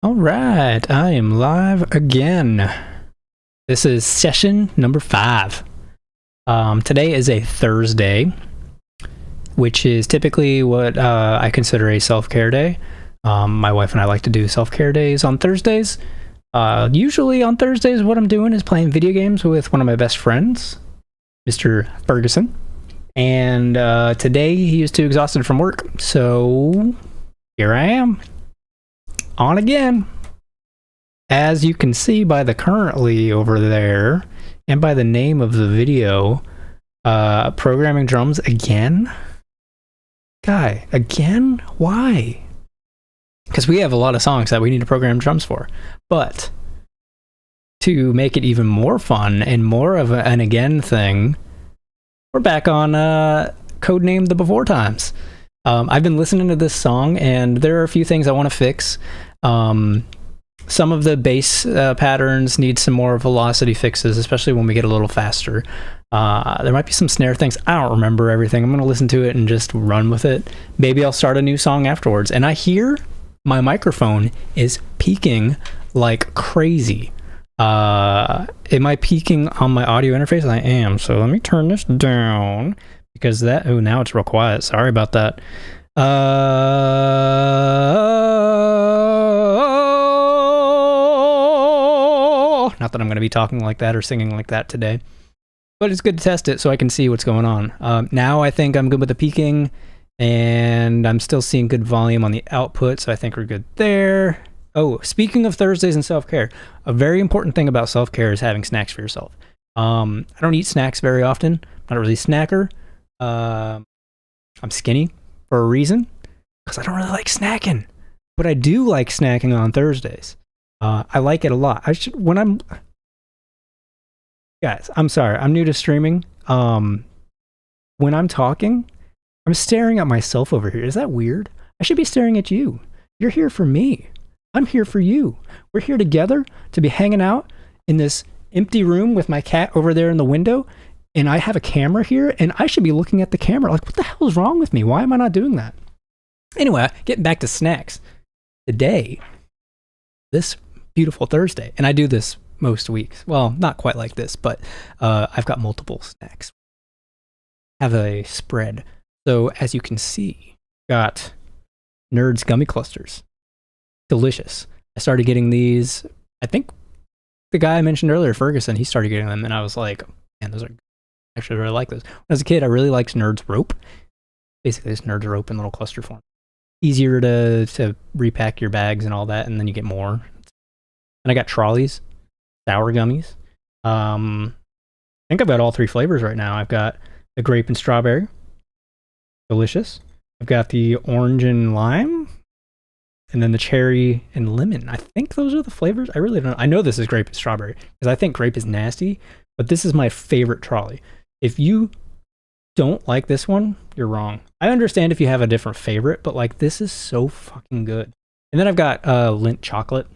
All right, I am live again. This is session number 5. Today is a Thursday, which is typically what I consider a self-care day. My wife and I like to do self-care days on Thursdays. Usually on Thursdays, what I'm doing is playing video games with one of my best friends, Mr. Ferguson. And today he was too exhausted from work, so here I am. On again. As you can see by the currently over there, and by the name of the video, programming drums again? Guy, again? Why? Because we have a lot of songs that we need to program drums for. But to make it even more fun and more of an again thing, we're back on codename The Before Times. I've been listening to this song, and there are a few things I want to fix. Some of the bass patterns need some more velocity fixes, especially when we get a little faster. There might be some snare things. I don't remember everything. I'm going to listen to it and just run with it. Maybe I'll start a new song afterwards. And I hear my microphone is peaking like crazy. Am I peaking on my audio interface? I am. So let me turn this down because that... Oh, now it's real quiet. Sorry about that. Not that I'm going to be talking like that or singing like that today, but it's good to test it so I can see what's going on. Now I think I'm good with the peaking, and I'm still seeing good volume on the output, so I think we're good there. Oh, speaking of Thursdays and self-care, a very important thing about self-care is having snacks for yourself. I don't eat snacks very often. I'm not really a snacker. I'm skinny for a reason, because I don't really like snacking, but I do like snacking on Thursdays. I like it a lot. Guys, I'm sorry, I'm new to streaming. When I'm talking, I'm staring at myself over here. Is that weird? I should be staring at you. You're here for me. I'm here for you. We're here together to be hanging out in this empty room with my cat over there in the window, and I have a camera here, and I should be looking at the camera. Like, what the hell is wrong with me? Why am I not doing that? Anyway, getting back to snacks. Today, this beautiful Thursday, and I do this most weeks. Well, not quite like this, but I've got multiple snacks. Have a spread. So as you can see, got Nerds gummy clusters. Delicious. I started getting these. I think the guy I mentioned earlier, Ferguson, he started getting them, and I was like, man, those are... I actually really like those. When I was a kid, I really liked Nerds rope. Basically, it's Nerds rope in little cluster form. Easier to repack your bags and all that, and then you get more. And I got trolleys, sour gummies. I think I've got all 3 flavors right now. I've got the grape and strawberry. Delicious. I've got the orange and lime. And then the cherry and lemon. I think those are the flavors. I really don't know. I know this is grape and strawberry because I think grape is nasty, but this is my favorite trolley. If you don't like this one, you're wrong. I understand if you have a different favorite, but like this is so fucking good. And then I've got Lindt chocolate.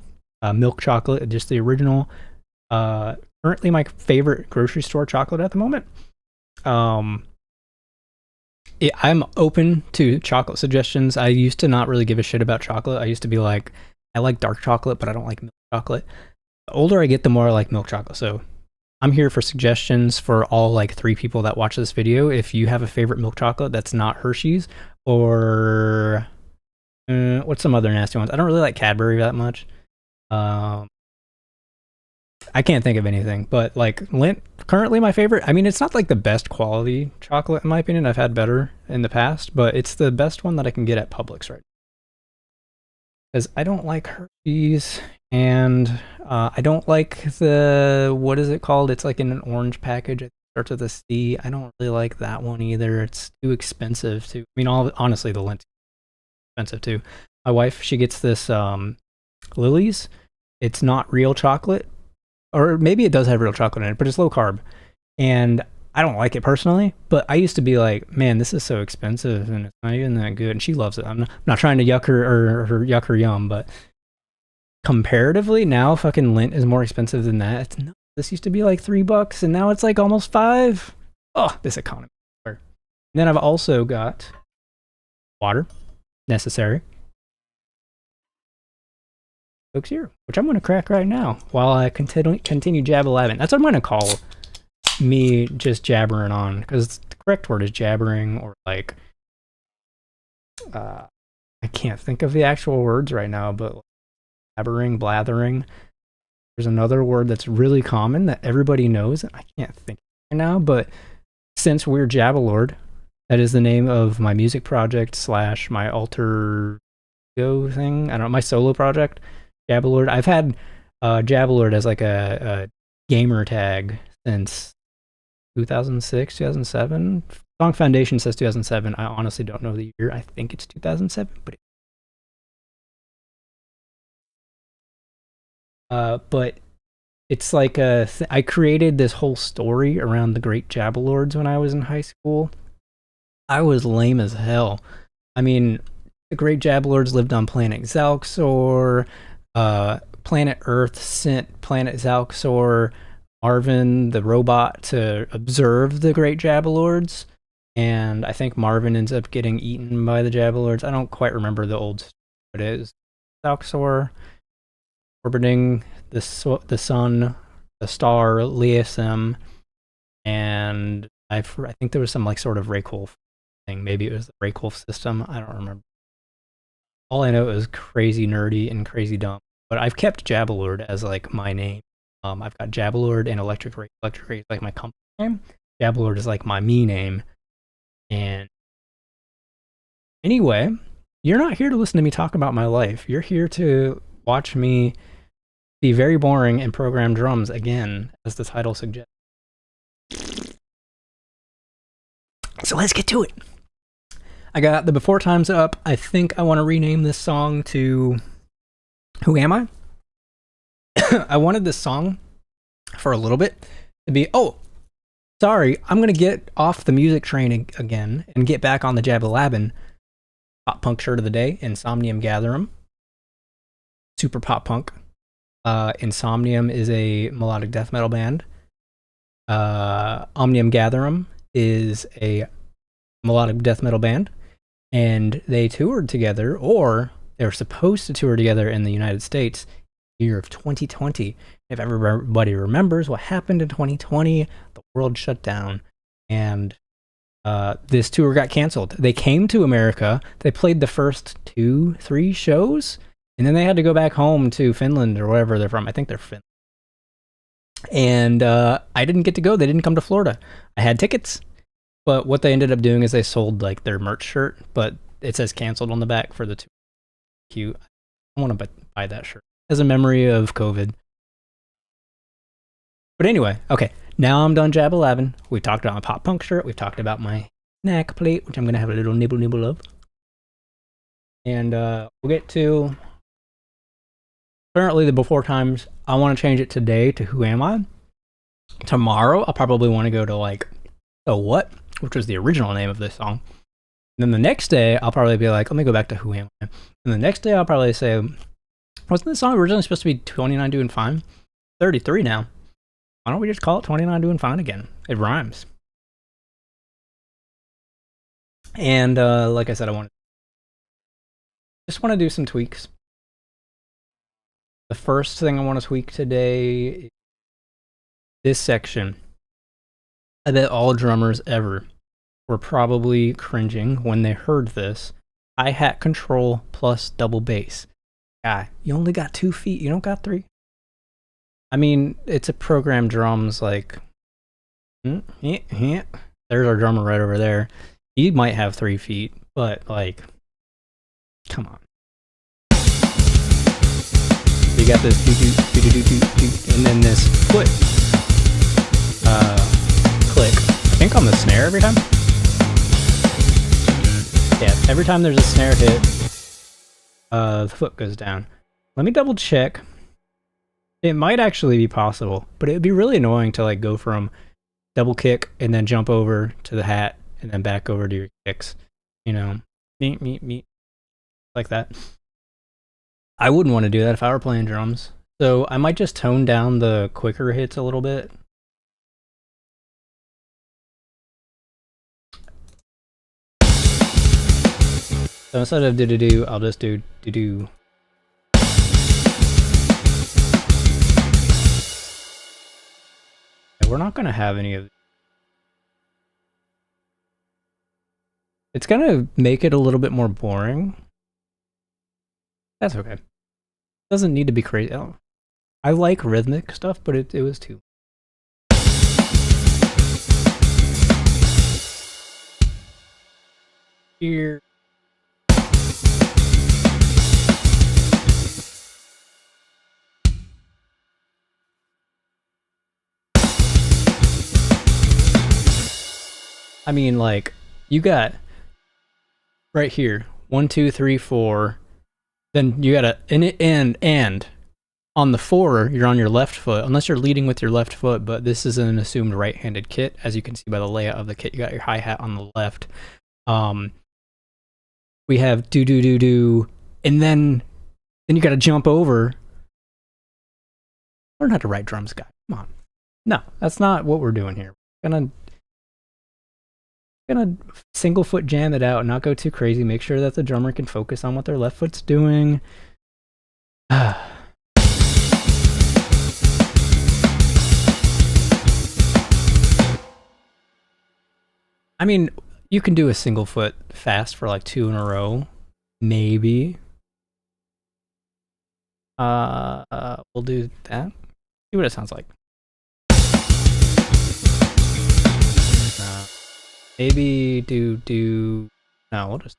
Milk chocolate, just the original. Currently my favorite grocery store chocolate at the moment. I'm open to chocolate suggestions. I used to not really give a shit about chocolate. I used to be like, I like dark chocolate, but I don't like milk chocolate. The older I get, the more I like milk chocolate. So I'm here for suggestions for all like 3 people that watch this video. If you have a favorite milk chocolate that's not Hershey's or what's some other nasty ones? I don't really like Cadbury that much. I can't think of anything, but like Lindt, currently my favorite. I mean, it's not like the best quality chocolate in my opinion. I've had better in the past, but it's the best one that I can get at Publix right now. Because I don't like Hershey's, and I don't like the, what is it called? It's like in an orange package. It starts with a C. I don't really like that one either. It's too expensive too. I mean, honestly, the Lindt is expensive too. My wife, she gets this Lily's. It's not real chocolate, or maybe it does have real chocolate in it, but it's low carb. And I don't like it personally, but I used to be like, man, this is so expensive and it's not even that good. And she loves it. I'm not trying to yuck her yum, but comparatively now fucking Lindt is more expensive than that. This used to be like $3 and now it's like almost $5. Oh, this economy. And then I've also got water, necessary. Coke's here, which I'm going to crack right now while I continue JabaLIVE. That's what I'm going to call me just jabbering on, because the correct word is jabbering, or like, I can't think of the actual words right now, but jabbering, blathering. There's another word that's really common that everybody knows, and I can't think right now, but since we're Jabalord, that is the name of my music project / my alter ego thing. I don't know, my solo project, Jabalord. I've had Jabalord as like a gamer tag since 2006, 2007. Song Foundation says 2007. I honestly don't know the year. I think it's 2007, but it's like I created this whole story around the great Jabalords when I was in high school. I was lame as hell. I mean, the great Jabalords lived on planet Xalxor. Planet Earth sent planet Xalxor Marvin, the robot, to observe the great Jabalords. And I think Marvin ends up getting eaten by the Jabalords. I don't quite remember the old story, but it is Xalxor orbiting the sun, the star Liasem, and I think there was some like sort of Rayquaza thing. Maybe it was the Rayquaza system. I don't remember. All I know is crazy nerdy and crazy dumb. But I've kept Jabalord as like my name. I've got Jabalord and Electric Rake. Electric Rake is like my company name. Jabalord is like my me name. And anyway, you're not here to listen to me talk about my life. You're here to watch me be very boring and program drums again, as the title suggests. So let's get to it. I got the before times up. I think I want to rename this song to Who Am I? I wanted this song for a little bit to be, oh, sorry, I'm going to get off the music train again and get back on the JabaLabin. Pop punk shirt of the day, Insomnium Gatherum. Super pop punk. Insomnium is a melodic death metal band. Omnium Gatherum is a melodic death metal band. And they toured together, or they were supposed to tour together in the United States year of 2020. If everybody remembers what happened in 2020, the world shut down, and this tour got canceled. They came to America, they played the first 2-3 shows, and then they had to go back home to Finland or wherever they're from. I think they're Finland. And I didn't get to go. They didn't come to Florida. I had tickets, but what they ended up doing is they sold like their merch shirt, but it says canceled on the back for the tour. Cute. I want to buy that shirt as a memory of COVID. But anyway, okay, now I'm done JabaLabin. We've talked about my pop punk shirt. We've talked about my snack plate, which I'm going to have a little nibble of. And we'll get to currently the before times. I want to change it today to Who Am I? Tomorrow, I'll probably want to go to like, So What? Which was the original name of this song. And then the next day, I'll probably be like, let me go back to Who Am I? And the next day, I'll probably say, wasn't this song originally supposed to be 29 Doing Fine? 33 now. Why don't we just call it 29 Doing Fine again? It rhymes. And like I said, I just want to do some tweaks. The first thing I want to tweak today is this section. I bet all drummers ever were probably cringing when they heard this. Hi-hat control plus double bass. Guy, you only got 2 feet. You don't got 3. I mean, it's a programmed drums like... There's our drummer right over there. He might have 3 feet, but like... Come on. You got this do-do-do-do-do-do, and then this click. Click. I think on the snare every time. Yeah, every time there's a snare hit, the foot goes down. Let me double check. It might actually be possible, but it would be really annoying to like go from double kick and then jump over to the hat and then back over to your kicks. You know, meet, like that. I wouldn't want to do that if I were playing drums. So I might just tone down the quicker hits a little bit. So instead of do-do-do, I'll just do do-do. we're not going to have any of... It's going to make it a little bit more boring. That's okay. Doesn't need to be crazy. I like rhythmic stuff, but it was too... Here. I mean, like, you got right here 1, 2, 3, 4. Then you got and on the 4, you're on your left foot, unless you're leading with your left foot. But this is an assumed right-handed kit, as you can see by the layout of the kit. You got your hi-hat on the left. We have do do do do, and then you got to jump over. Learn how to write drums, guy. Come on. No, that's not what we're doing here. We're gonna single foot jam it out, not go too crazy. Make sure that the drummer can focus on what their left foot's doing. I mean, you can do a single foot fast for like 2 in a row, maybe. We'll do that. See what it sounds like. Maybe do. No, we'll just.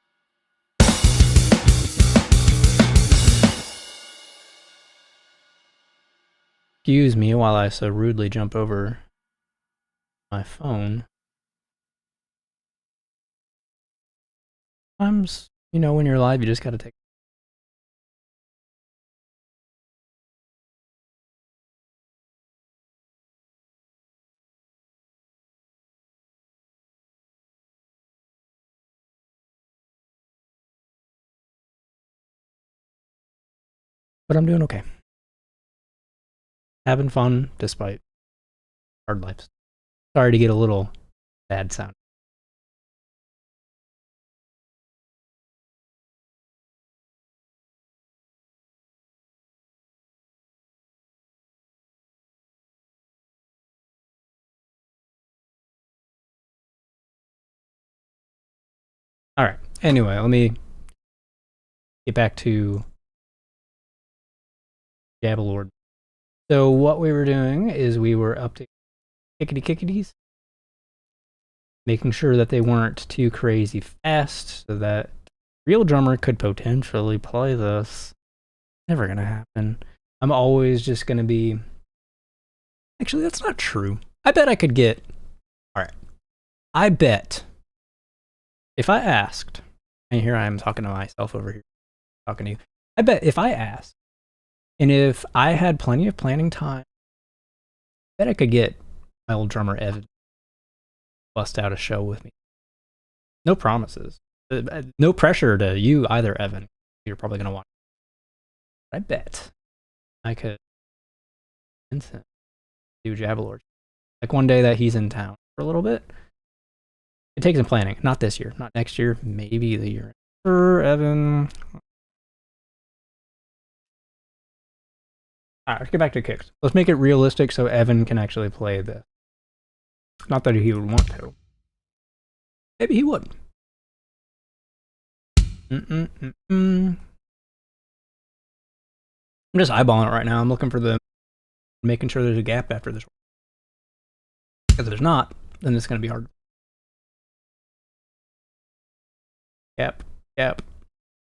Excuse me while I so rudely jump over my phone. Sometimes, you know, when you're live, you just gotta take. But I'm doing okay. Having fun despite hard lives. Sorry to get a little bad sound. All right. Anyway, let me get back to Jabalord. So what we were doing is we were up to kickity-kickities, making sure that they weren't too crazy fast so that the real drummer could potentially play this. Never gonna happen. I'm always just gonna be... Actually, that's not true. I bet I could get... Alright. I bet if I asked, and here I am talking to myself over here, talking to you. I bet if I asked, and if I had plenty of planning time, I bet I could get my old drummer Evan bust out a show with me. No promises. No pressure to you either, Evan. You're probably going to want it. I bet I could convince him to do Jabalord. Like one day that he's in town for a little bit. It takes some planning. Not this year. Not next year. Maybe the year after, Evan. Alright, let's get back to kicks. Let's make it realistic so Evan can actually play this. Not that he would want to. Maybe he would. I'm just eyeballing it right now. I'm looking for making sure there's a gap after this. Because if there's not, then it's going to be hard. Gap, gap,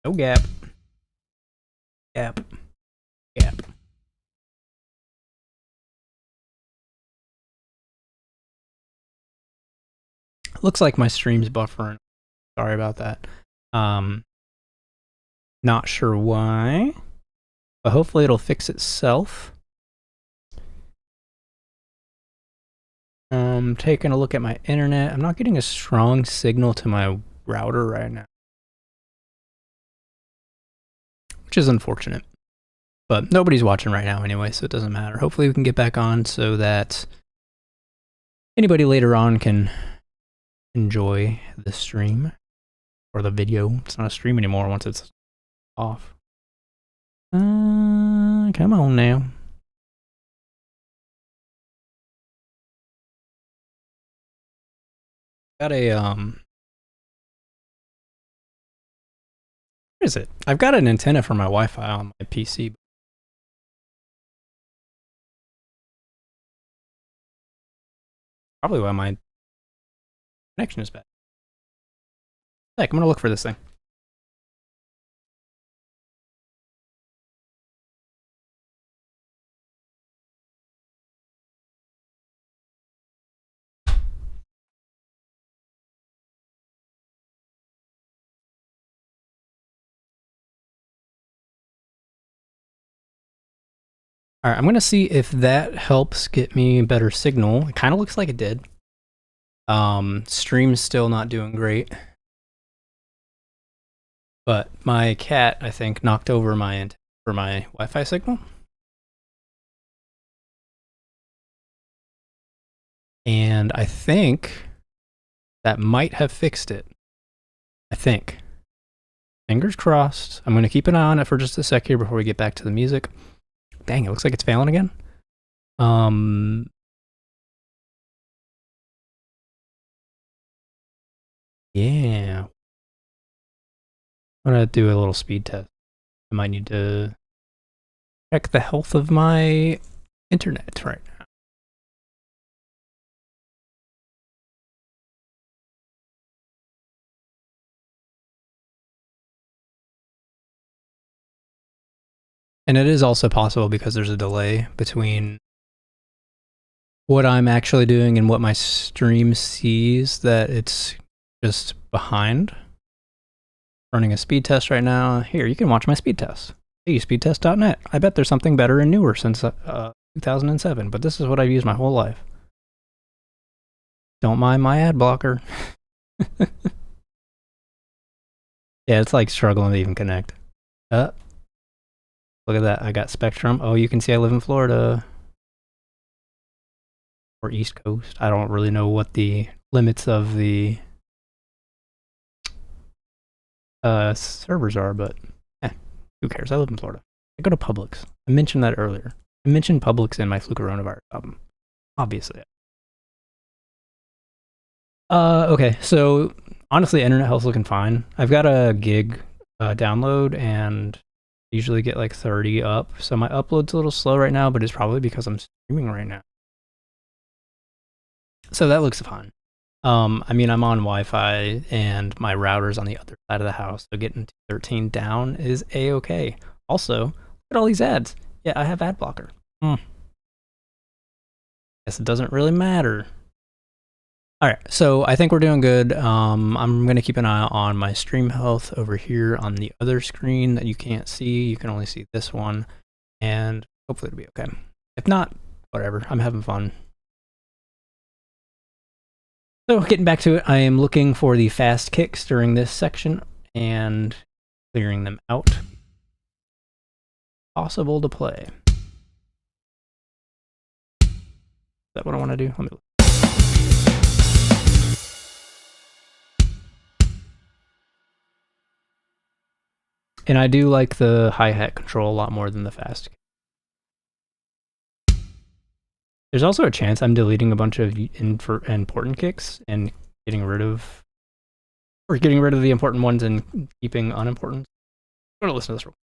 no gap, gap, gap. Looks like my stream's buffering. Sorry about that. Not sure why, but hopefully it'll fix itself. Taking a look at my internet. I'm not getting a strong signal to my router right now, which is unfortunate. But nobody's watching right now anyway, so it doesn't matter. Hopefully we can get back on so that anybody later on can enjoy the stream or the video. It's not a stream anymore once it's off. Come on now. Got a where is it? I've got an antenna for my Wi-Fi on my PC. Probably why my connection is bad. Heck, I'm gonna look for this thing. All right, I'm gonna see if that helps get me better signal. It kind of looks like it did. Stream's still not doing great. But my cat, I think, knocked over my antenna for my Wi-Fi signal. And I think that might have fixed it. I think. Fingers crossed. I'm going to keep an eye on it for just a sec here before we get back to the music. Dang, it looks like it's failing again. Yeah. I'm going to do a little speed test. I might need to check the health of my internet right now. And it is also possible because there's a delay between what I'm actually doing and what my stream sees that it's just behind. Running a speed test right now. Here, you can watch my speed test. Hey, speedtest.net. I bet there's something better and newer since 2007, but this is what I've used my whole life. Don't mind my ad blocker. Yeah, it's like struggling to even connect. Look at that. I got Spectrum. Oh, you can see I live in Florida. Or East Coast. I don't really know what the limits of the servers are, but who cares? I live in Florida. I go to Publix. I mentioned that earlier. I mentioned Publix in my Flu Coronavirus album. Obviously. Okay, so honestly, internet health's looking fine. I've got a gig download and usually get like 30 up. So my upload's a little slow right now, but it's probably because I'm streaming right now. So that looks fine. I mean, I'm on Wi-Fi and my router's on the other side of the house, so getting 13 down is a-okay. Also, look at all these ads. Yeah, I have ad blocker. Guess it doesn't really matter. All right, so I think we're doing good. I'm going to keep an eye on my stream health over here on the other screen that you can't see. You can only see this one, and hopefully it'll be okay. If not, whatever. I'm having fun. So getting back to it, I am looking for the fast kicks during this section and clearing them out. Possible to play. Is that what I want to do? Let me look. And I do like the hi-hat control a lot more than the fast kick. There's also a chance I'm deleting a bunch of important kicks and getting rid of the important ones and keeping unimportant. I'm gonna listen to this real quick.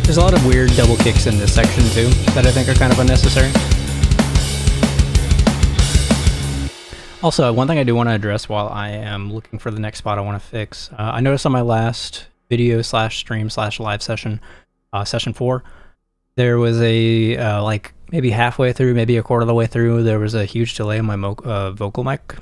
There's a lot of weird double kicks in this section too that I think are kind of unnecessary. Also, one thing I do want to address while I am looking for the next spot I want to fix. I noticed on my last video slash stream slash live session, session 4, there was a, like maybe halfway through, maybe a quarter of the way through, there was a huge delay on my vocal mic.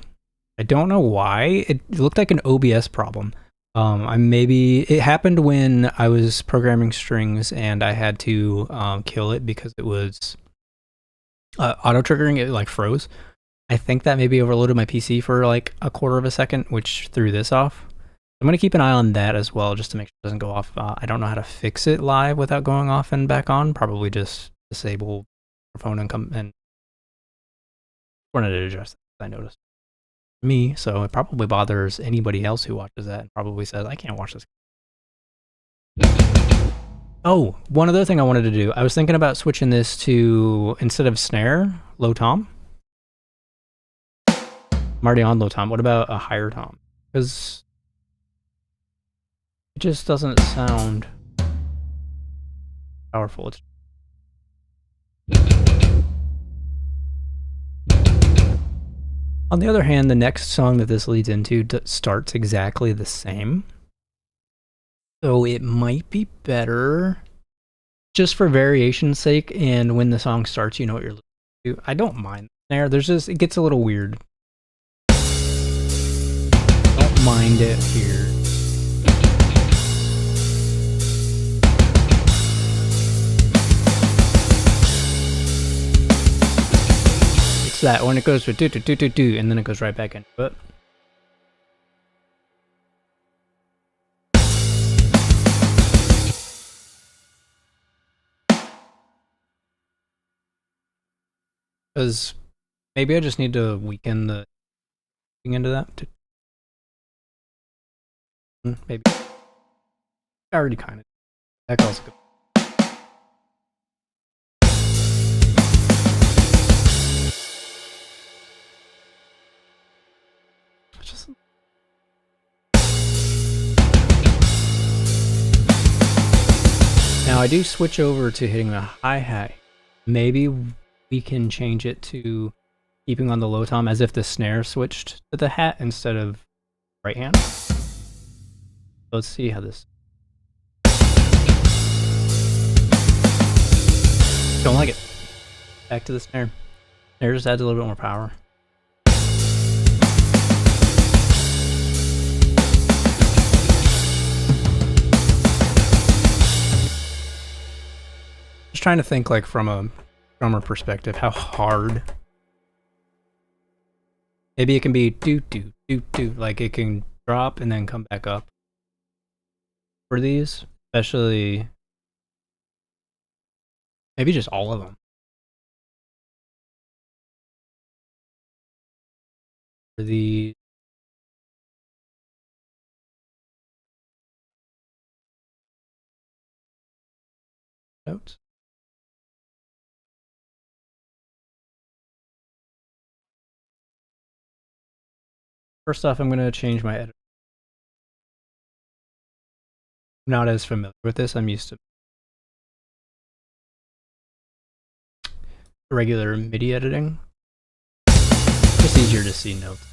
I don't know why. It looked like an OBS problem. It happened when I was programming strings and I had to kill it because it was Auto triggering, it like froze. I think that maybe overloaded my PC for like a quarter of a second, which threw this off. I'm going to keep an eye on that as well, just to make sure it doesn't go off. I don't know how to fix it live without going off and back on. Probably just disable the phone and come and wanted to adjust that, I noticed. Me, so it probably bothers anybody else who watches that and probably says, I can't watch this. Oh, one other thing I wanted to do. I was thinking about switching this to, instead of snare, low tom. I'm already on low tom. What about a higher tom? Because it just doesn't sound powerful. On the other hand, the next song that this leads into starts exactly the same. So it might be better just for variation's sake, and when the song starts, you know what you're listening to. I don't mind there. There's just, it gets a little weird. Don't mind it here. It's that when it goes with do do do do do, and then it goes right back into it. Because maybe I just need to weaken the into that. Maybe I already kind of. That calls good. Just now I do switch over to hitting the hi-hat. Maybe we can change it to keeping on the low tom as if the snare switched to the hat instead of right hand. Let's see how this. Don't like it. Back to the snare. Snare just adds a little bit more power. Just trying to think like from a drummer perspective, how hard. Maybe it can be do do do do, like it can drop and then come back up. For these, especially maybe just all of them. For the notes. First off, I'm going to change my edit. I'm not as familiar with this. I'm used to regular MIDI editing. It's easier to see notes.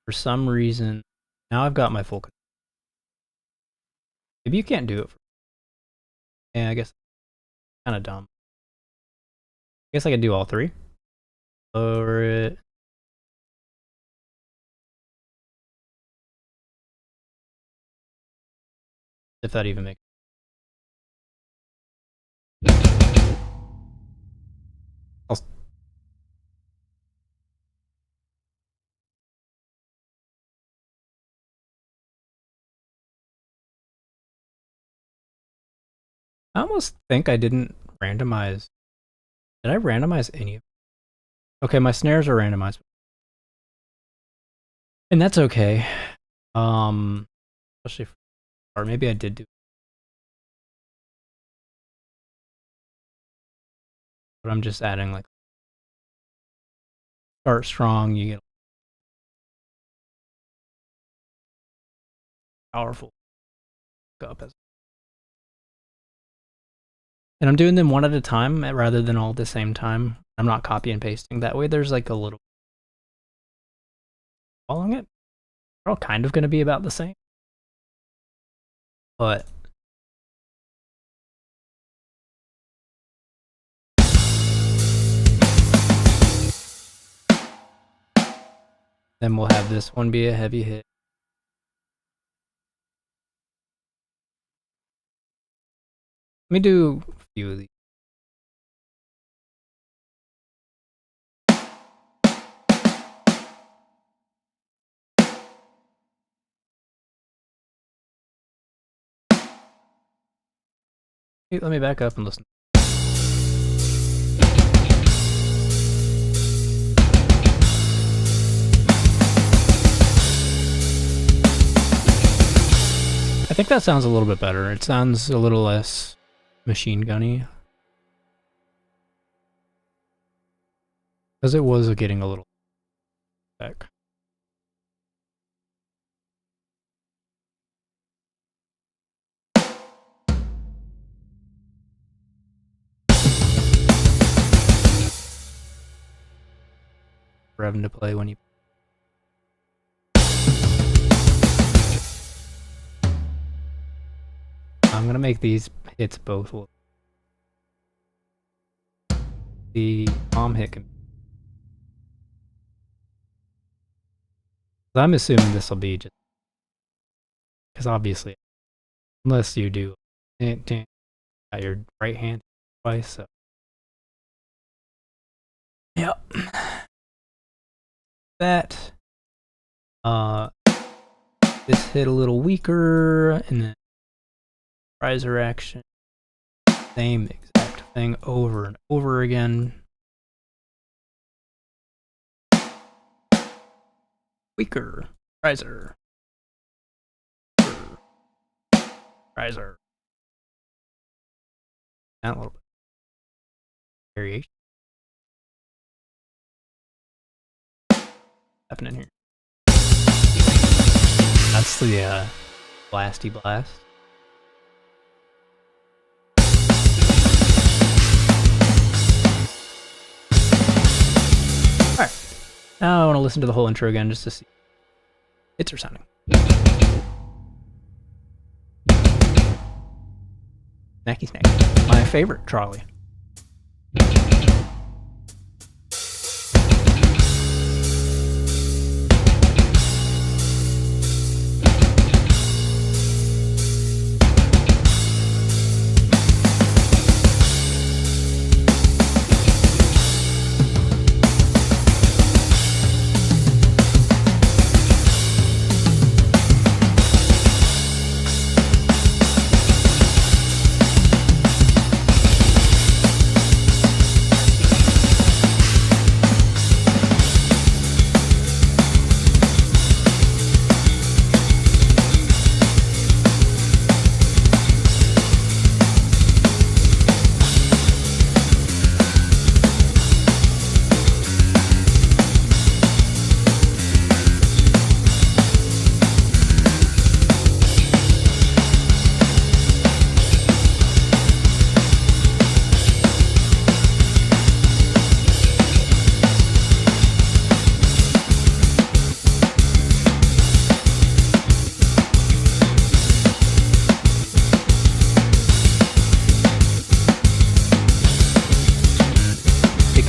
For some reason, now I've got my full control. Maybe you can't do it. Yeah, I guess kind of dumb. I guess I could do all three. Lower it. If that even makes sense. I almost think I didn't randomize. Did I randomize any of them? Okay, my snares are randomized. And that's okay. Especially for, or maybe I did do, but I'm just adding like start strong, you get powerful up as, and I'm doing them one at a time rather than all at the same time. I'm not copy and pasting. That way there's like a little following it. They're all kind of going to be about the same. But then we'll have this one be a heavy hit. Let me do a few of these. Let me back up and listen. I think that sounds a little bit better. It sounds a little less machine gunny. Because it was getting a little back. For having to play when you... I'm gonna make these hits both. The bomb hit can... I'm assuming this will be just... Because obviously, unless you do at your right hand twice, so... Yep. That. This hit a little weaker, and then riser action. Same exact thing over and over again. Weaker. Riser. Riser. That little bit. Variation. Happening here. That's the blasty blast. Alright. Now I want to listen to the whole intro again just to see hits are sounding. Snacky snack. My favorite trolley.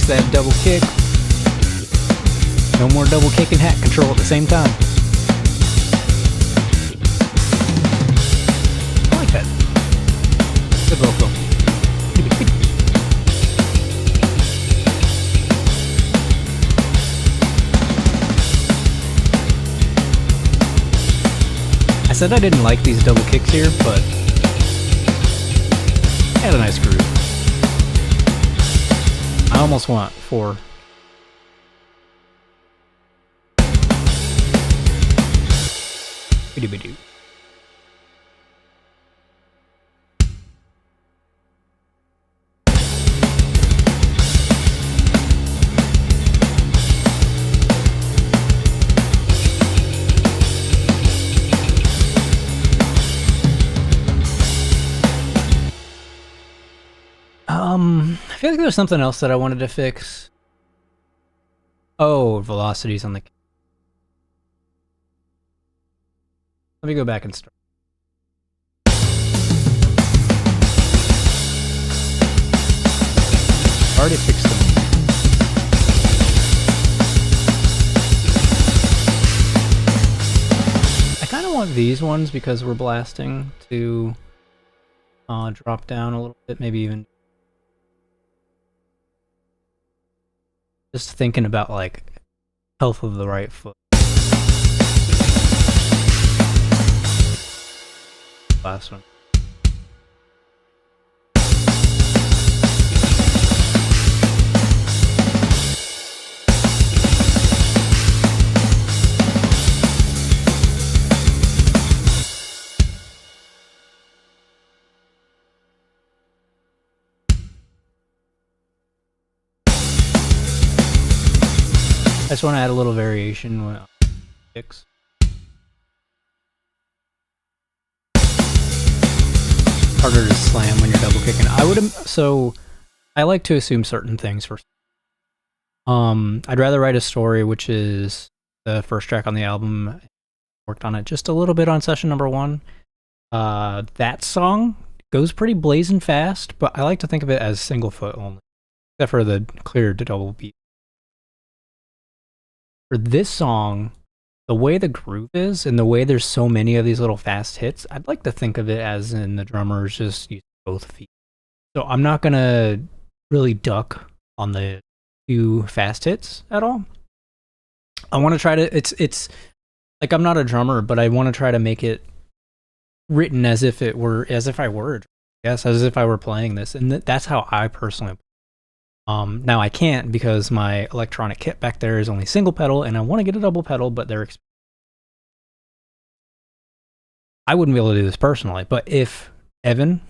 That double kick. No more double kick and hat control at the same time. I like that. Good vocal. I said I didn't like these double kicks here, but it had a nice groove. I almost want 4. Bidoo. I feel like there's something else that I wanted to fix. Oh, velocities on the... Let me go back and start. Already fixed them. I kind of want these ones because we're blasting to drop down a little bit, maybe even just thinking about like health of the right foot. Last one. I just want to add a little variation with kicks. Harder to slam when you're double kicking. So I like to assume certain things first. I'd rather write a story, which is the first track on the album. Worked on it just a little bit on session number 1. That song goes pretty blazing fast, but I like to think of it as single foot only, except for the clear double beat. For this song, the way the groove is and the way there's so many of these little fast hits, I'd like to think of it as in the drummers just use both feet. So I'm not going to really duck on the 2 fast hits at all. I want to try to, it's like I'm not a drummer, but I want to try to make it written as if I were, yes, as if I were playing this. And that's how I personally now I can't because my electronic kit back there is only single pedal and I want to get a double pedal, but they're expensive. I wouldn't be able to do this personally, but if Evan,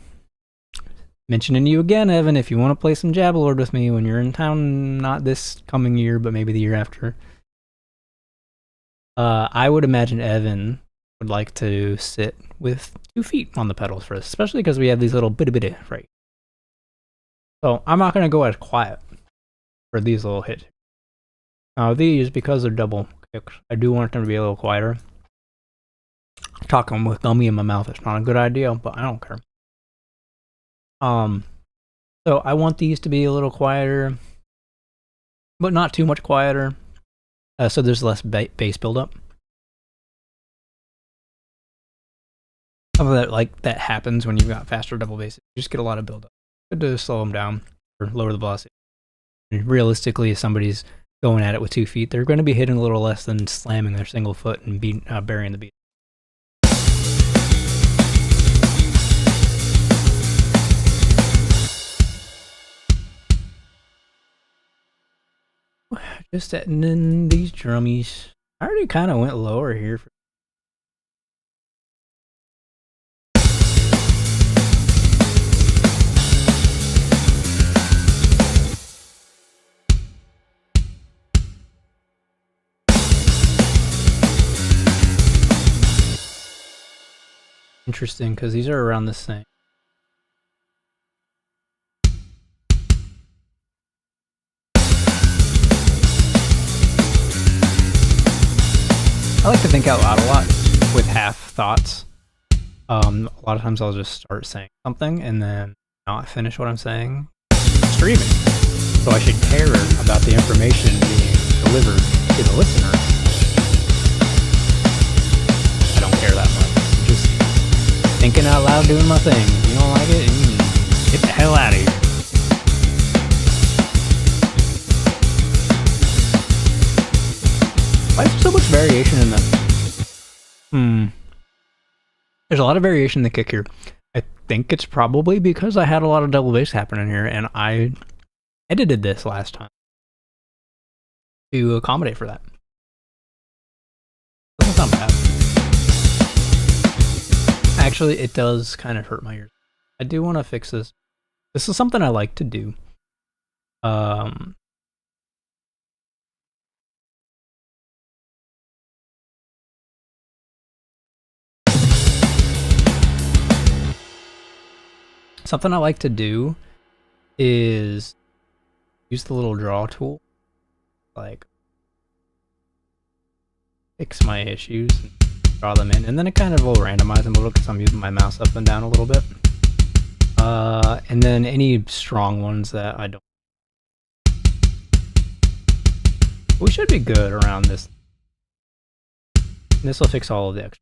mentioning you again, Evan, if you want to play some Jabalord with me when you're in town, not this coming year, but maybe the year after, I would imagine Evan would like to sit with 2 feet on the pedals for this, especially because we have these little bitty right. So I'm not going to go as quiet for these little hits. Now these, because they're double kicks, I do want them to be a little quieter. Talking with gummy in my mouth is not a good idea, but I don't care. So I want these to be a little quieter, but not too much quieter, so there's less bass buildup. Some of that, like, that happens when you've got faster double bass. You just get a lot of buildup. Good to slow them down or lower the velocity. And realistically, if somebody's going at it with 2 feet, they're going to be hitting a little less than slamming their single foot and burying the beat. Just adding in these drummies. I already kind of went lower here. Interesting, because these are around the same. I like to think out loud a lot with half thoughts. A lot of times I'll just start saying something and then not finish what I'm saying. Streaming. So I should care about the information being delivered to the listener. I don't care that much. I'm just thinking out loud, doing my thing. If you don't like it, get the hell out of here. Why is there so much variation in the... There's a lot of variation in the kick here. I think it's probably because I had a lot of double bass happening here, and I edited this last time to accommodate for that. Doesn't sound bad. Actually, it does kind of hurt my ears. I do want to fix this. This is something I like to do. Something I like to do is use the little draw tool, like fix my issues and draw them in, and then it kind of will randomize them a little because I'm using my mouse up and down a little bit. And then any strong ones that I don't. We should be good around this. This will fix all of the extra.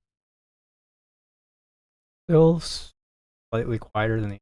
slightly quieter than the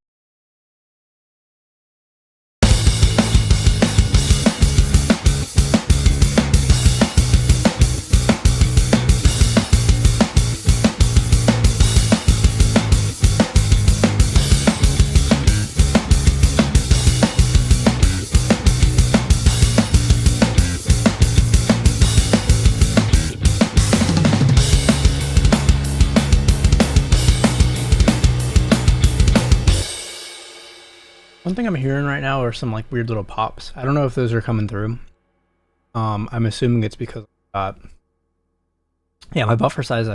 One thing I'm hearing right now are some like weird little pops. I don't know if those are coming through. I'm assuming it's because yeah, my buffer size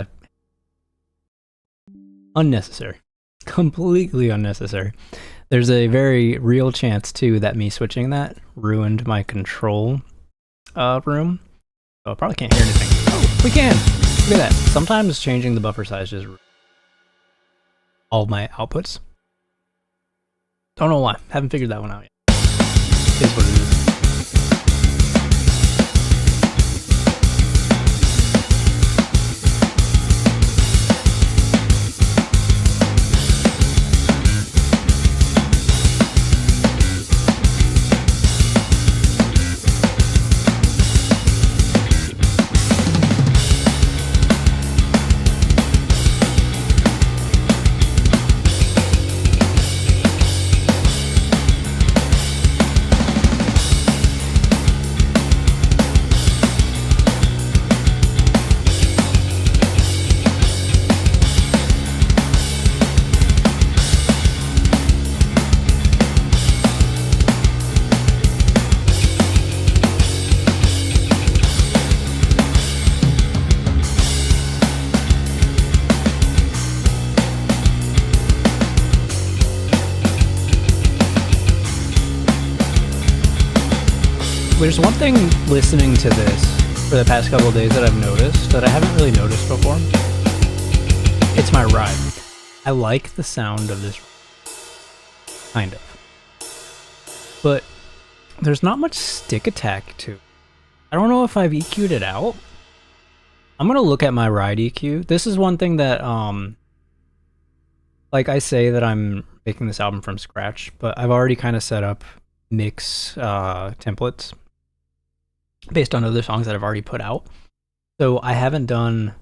unnecessary. Completely unnecessary. There's a very real chance too that me switching that ruined my control room. So I probably can't hear anything. Oh, we can! Look at that. Sometimes changing the buffer size just all my outputs. Don't know why. Haven't figured that one out yet. Is what it is. There's one thing listening to this for the past couple of days that I've noticed that I haven't really noticed before. It's my ride. I like the sound of this, kind of. But there's not much stick attack to it. I don't know if I've EQ'd it out. I'm gonna look at my ride EQ. This is one thing that, like I say that I'm making this album from scratch, but I've already kind of set up mix templates based on other songs that I've already put out. So I haven't done,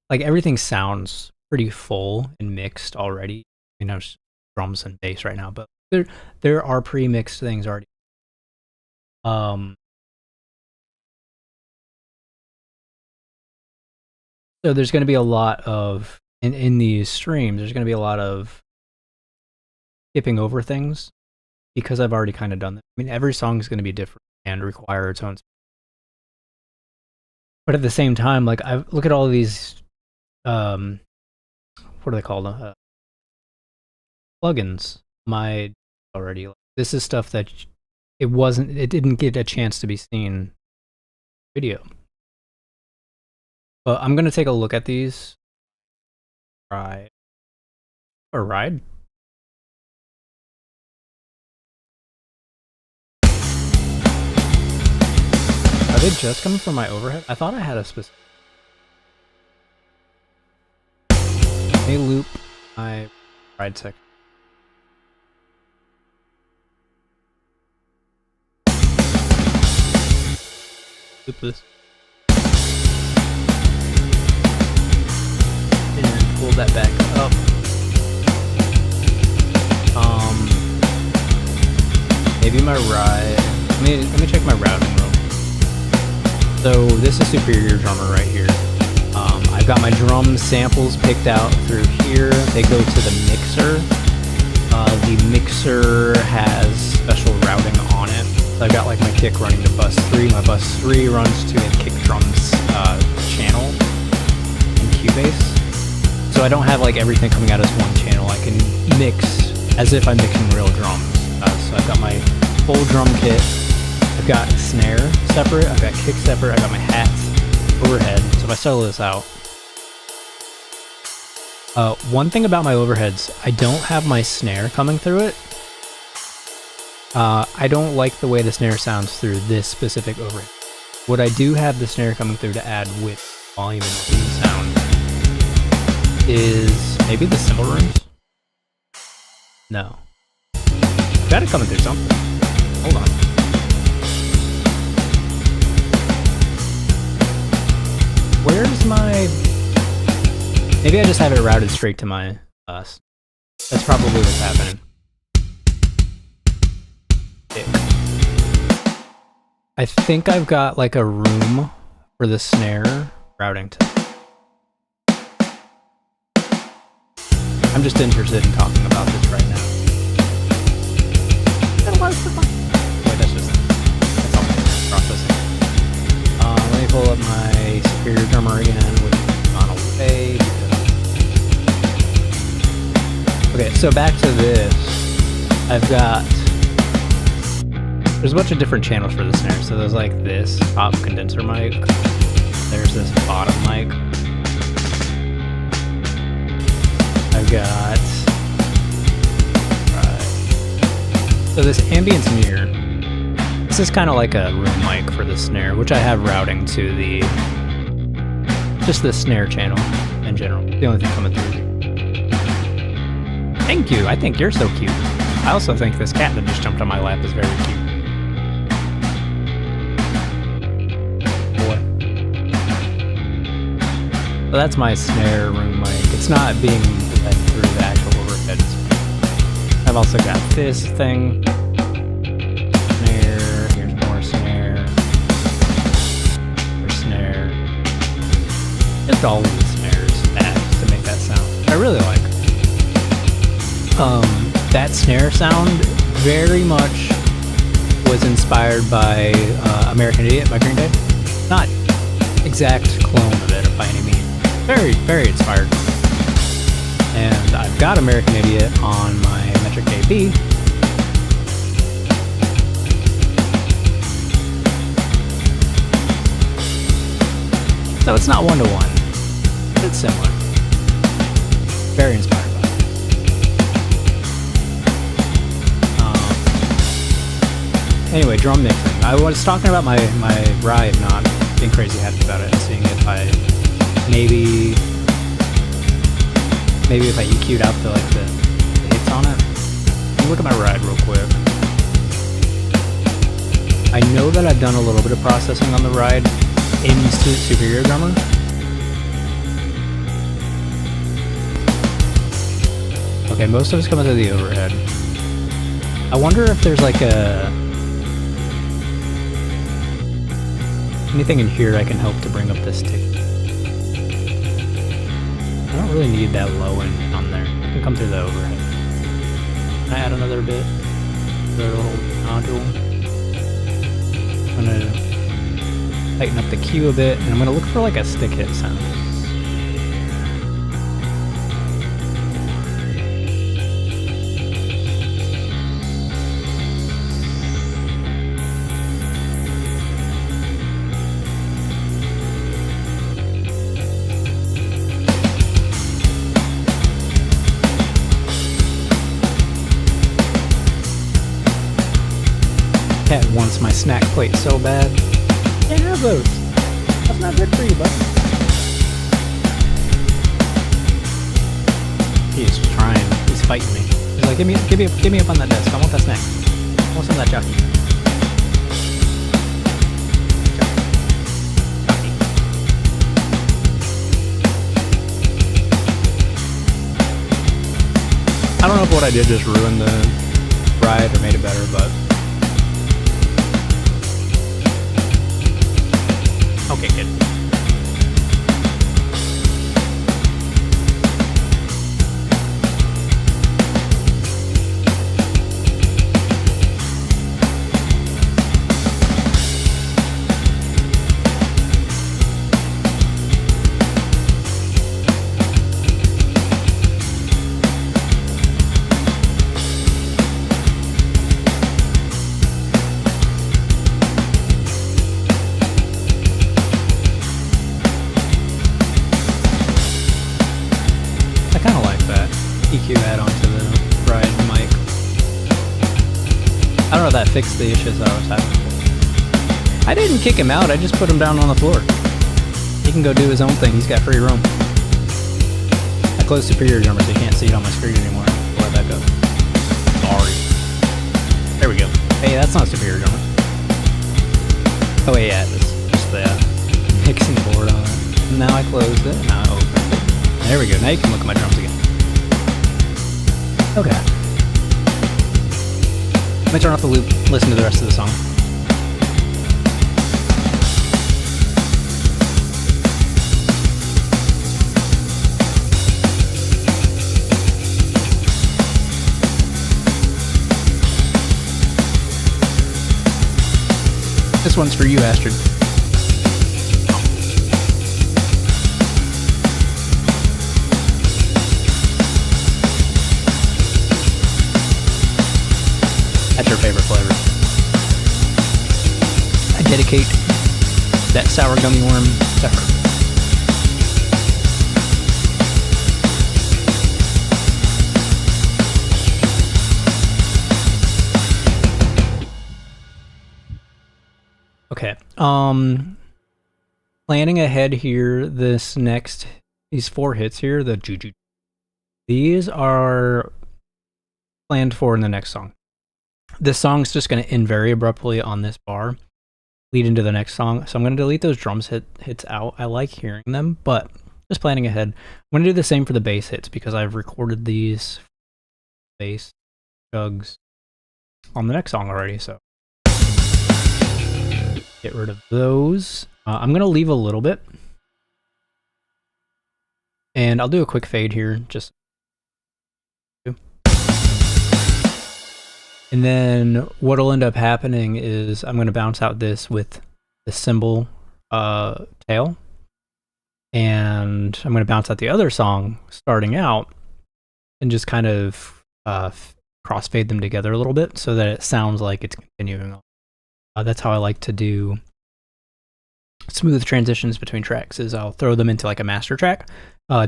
like, everything sounds pretty full and mixed already. You know, just drums and bass right now, but there are pre-mixed things already. So there's going to be a lot of, in these streams, there's going to be a lot of skipping over things because I've already kind of done that. I mean, every song is going to be different and require its own. But at the same time, like, I look at all of these, what are they called? Plugins. My already. This is stuff that it didn't get a chance to be seen video. But I'm gonna take a look at these. Ride. Or ride? Are they just coming from my overhead? I thought I had a specific. May loop my ride section. Loop this. And pull that back up. Maybe my ride. Let me check my routing real quick. So this is Superior Drummer right here. I've got my drum samples picked out through here. They go to the mixer. The mixer has special routing on it. So I've got like my kick running to bus 3. My bus 3 runs to a kick drums channel in Cubase. So I don't have like everything coming out as one channel. I can mix as if I'm mixing real drums. So I've got my full drum kit. I've got snare separate. I've got kick separate. I've got my hats overhead. So if I solo this out. One thing about my overheads, I don't have my snare coming through it. I don't like the way the snare sounds through this specific overhead. What I do have the snare coming through to add with volume and sound is maybe the cymbal rooms. No. Gotta coming through something. Hold on. Where's my... Maybe I just have it routed straight to my bus. That's probably what's happening. I think I've got like a room for the snare routing to. I'm just interested in talking about this right now. Wait, that's all processing. Let me pull up my superior drummer again, which is gone away. Okay, so back to this. I've got... There's a bunch of different channels for the snare. So there's like this top condenser mic. There's this bottom mic. I've got... So this ambience mirror. This is kind of like a room mic for the snare, which I have routing to the... Just the snare channel in general. The only thing coming through. Thank you, I think you're so cute. I also think this cat that just jumped on my lap is very cute. Boy. So that's my snare room mic. It's not being led through the actual overhead. I've also got this thing. Snare, here's more snare. More snare. Just all of the snares to make that sound. I really like. That snare sound very much was inspired by American Idiot by Green Day. Not exact clone of it by any means. Very, very inspired. And I've got American Idiot on my Metric AB. So it's not one-to-one, but it's similar. Very inspired. Anyway, drum mixing. I was talking about my ride not being crazy happy about it and seeing if I maybe if I EQ'd out the hits on it. Let me look at my ride real quick. I know that I've done a little bit of processing on the ride in Superior Drummer. Okay, most of it's coming through the overhead. I wonder if there's like anything in here I can help to bring up this tick. I don't really need that low end on there. It can come through the overhead. Can I add another bit? Another little nodule. I'm gonna tighten up the Q a bit, and I'm gonna look for like a stick hit sound. Cat wants my snack plate so bad. Can't have those. That's not good for you, bud. He's trying. He's fighting me. He's like, give me up on that desk. I want that snack. I want some of that jockey. I don't know if what I did just ruined the ride or made it better, but okay, good. EQ add onto the ride mic. I don't know if that fixed the issues that I was having. I didn't kick him out, I just put him down on the floor. He can go do his own thing, he's got free roam. I closed Superior Drummer so you can't see it on my screen anymore. I'll let that go. That's not superior drummer. Oh wait, yeah, it's just the mixing board on it. Now I closed it, now I opened it. There we go, now you can look at my drums again. Okay. Let me turn off the loop, listen to the rest of the song. This one's for you, Astrid. That's your favorite flavor. I dedicate that sour gummy worm to her. Okay. Planning ahead here, these 4 hits here, the juju. These are planned for in the next song. This song's just going to end very abruptly on this bar, lead into the next song. So I'm going to delete those drums hits out. I like hearing them, but just planning ahead. I'm going to do the same for the bass hits because I've recorded these bass chugs on the next song already, so get rid of those. I'm going to leave a little bit, and I'll do a quick fade here, just. And then what'll end up happening is I'm going to bounce out this with the cymbal tail, and I'm going to bounce out the other song starting out, and just kind of crossfade them together a little bit so that it sounds like it's continuing on. That's how I like to do smooth transitions between tracks. Is I'll throw them into like a master track,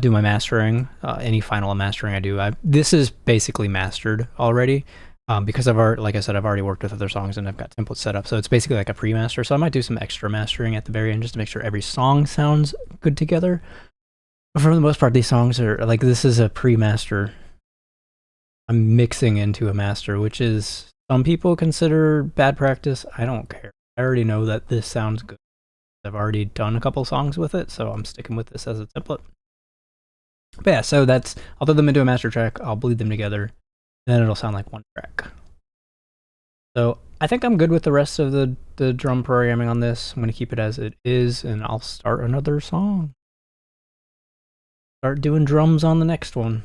do my mastering, any final mastering I do. This is basically mastered already. Because I've already, like I said, I've already worked with other songs and I've got templates set up, so it's basically like a pre-master. So I might do some extra mastering at the very end just to make sure every song sounds good together. But for the most part, these songs are like, this is a pre-master. I'm mixing into a master, which is some people consider bad practice. I don't care. I already know that this sounds good. I've already done a couple songs with it, so I'm sticking with this as a template. But yeah, so I'll throw them into a master track. I'll bleed them together. Then it'll sound like one track. So I think I'm good with the rest of the drum programming on this. I'm going to keep it as it is, and I'll start another song. Start doing drums on the next one.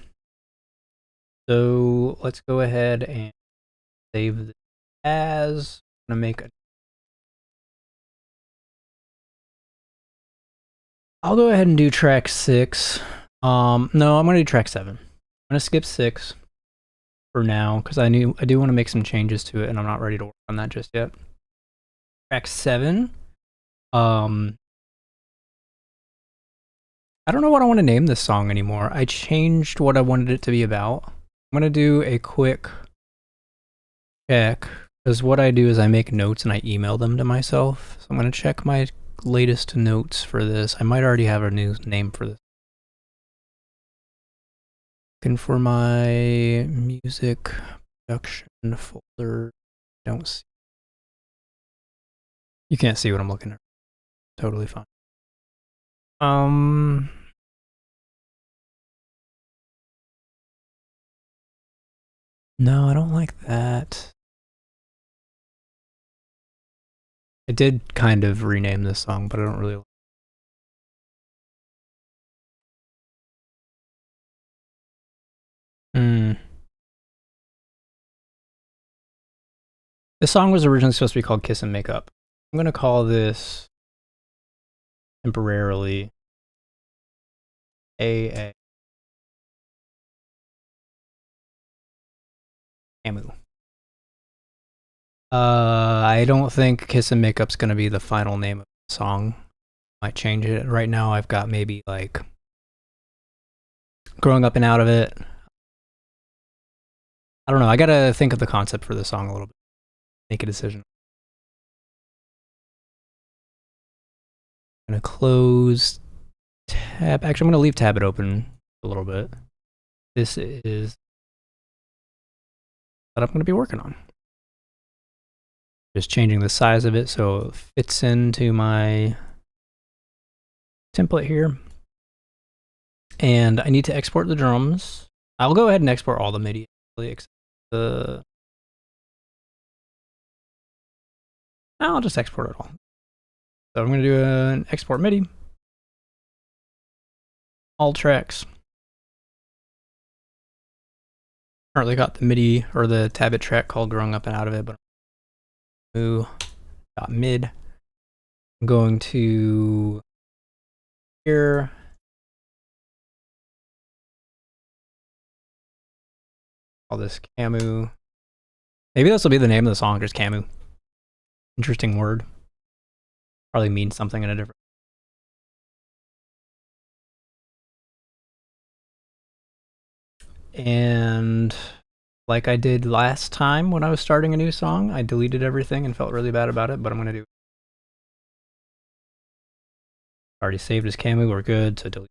So let's go ahead and save this as. I'm going to make I'll go ahead and do track 6. No, I'm going to do track 7. I'm going to skip 6. For now, because I do want to make some changes to it, and I'm not ready to work on that just yet. Track 7. I don't know what I want to name this song anymore. I changed what I wanted it to be about. I'm going to do a quick check, because what I do is I make notes and I email them to myself. So I'm going to check my latest notes for this. I might already have a new name for this. Looking for my music production folder. Don't see. You can't see what I'm looking at. Totally fine. No, I don't like that. I did kind of rename this song, but I don't really like it. This song was originally supposed to be called Kiss and Make Up. I'm going to call this temporarily AA. Amu. I don't think Kiss and Make Up's going to be the final name of the song. Might change it. Right now I've got maybe like Growing Up and Out of It. I don't know. I got to think of the concept for this song a little bit. Make a decision. I'm going to close tab. Actually, I'm going to leave tab it open a little bit. This is what I'm going to be working on. Just changing the size of it so it fits into my template here. And I need to export the drums. I'll go ahead and export all the MIDI, except the... I'll just export it all. So I'm going to do an export MIDI. All tracks. Currently got the MIDI or the tablet track called Growing Up and Out of It, but mid. I'm going to here. Call this Camu. Maybe this will be the name of the song, just Camu. Interesting word. Probably means something in a different. And like I did last time when I was starting a new song, I deleted everything and felt really bad about it, but I'm going to do. Already saved as Camu, we're good, so delete.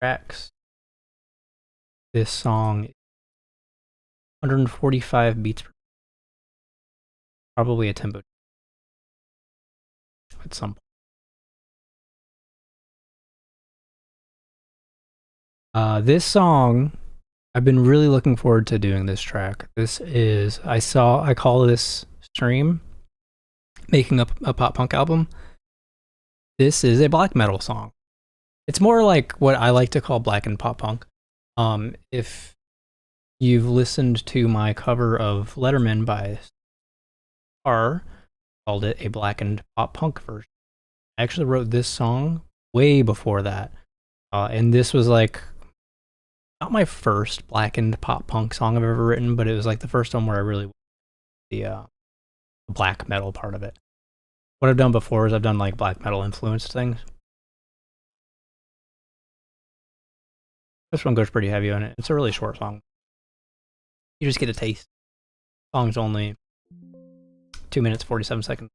Tracks. This song is 145 beats per. Probably a tempo at some point. This song, I've been really looking forward to doing this track. This is, I call this stream Making Up a Pop Punk Album. This is a black metal song. It's more like what I like to call blackened pop punk. If you've listened to my cover of Letterman by R, called it a blackened pop punk version. I actually wrote this song way before that. And this was like, not my first blackened pop punk song I've ever written, but it was like the first one where I really the black metal part of it. What I've done before is I've done like black metal influenced things. This one goes pretty heavy on it. It's a really short song. You just get a taste. The song's only 2 minutes, 47 seconds.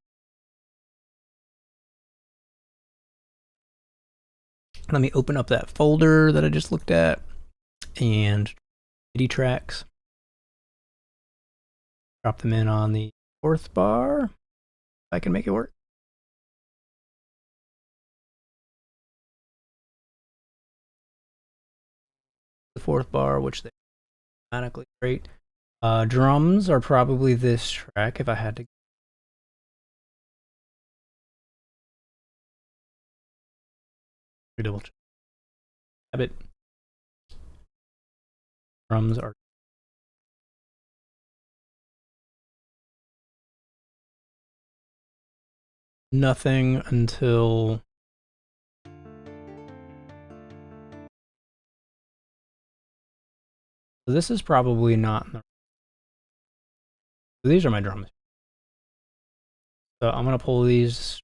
Let me open up that folder that I just looked at and MIDI tracks. Drop them in on the fourth bar. If I can make it work. The fourth bar, which they automatically great. Drums are probably this track if I had to. Double check. Habit. Drums are. Nothing until. This is probably not. These are my drums. So I'm going to pull these.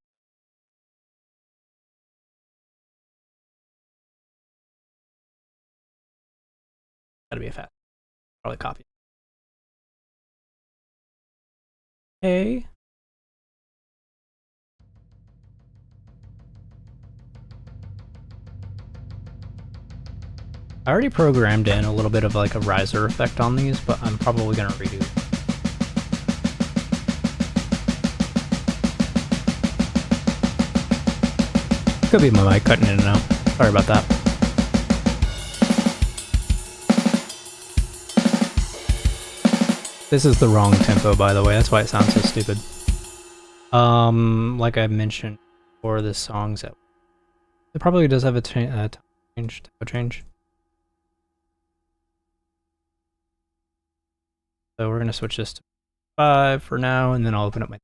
Gotta be a fast. Probably copy. Hey. I already programmed in a little bit of like a riser effect on these, but I'm probably gonna redo it. Could be my mic cutting in and out. Sorry about that. This is the wrong tempo, by the way. That's why it sounds so stupid. Like I mentioned before, this song's it probably does have a tempo change. So we're gonna switch this to 5 for now, and then I'll open up my.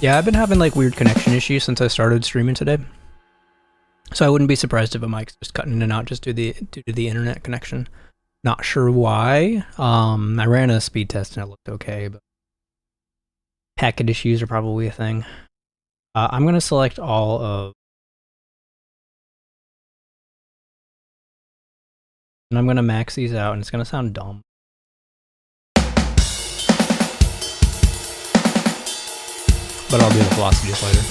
Yeah, I've been having like weird connection issues since I started streaming today. So I wouldn't be surprised if a mic's just cutting in and out just due to the internet connection. Not sure why. I ran a speed test and it looked okay, but packet issues are probably a thing. I'm gonna select all of, and I'm gonna max these out, and it's gonna sound dumb. but I'll do the velocities later.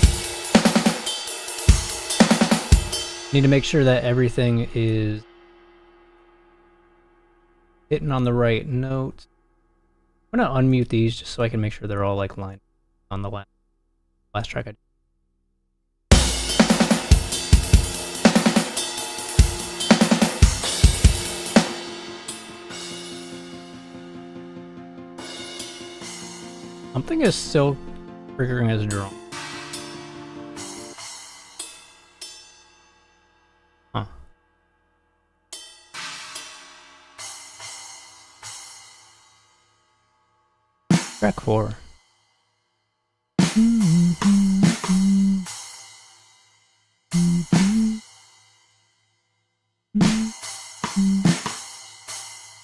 Need to make sure that everything is hitting on the right note. I'm gonna unmute these just so I can make sure they're all like lined on the last track I did. Something is still triggering as a drum. Huh. Track 4.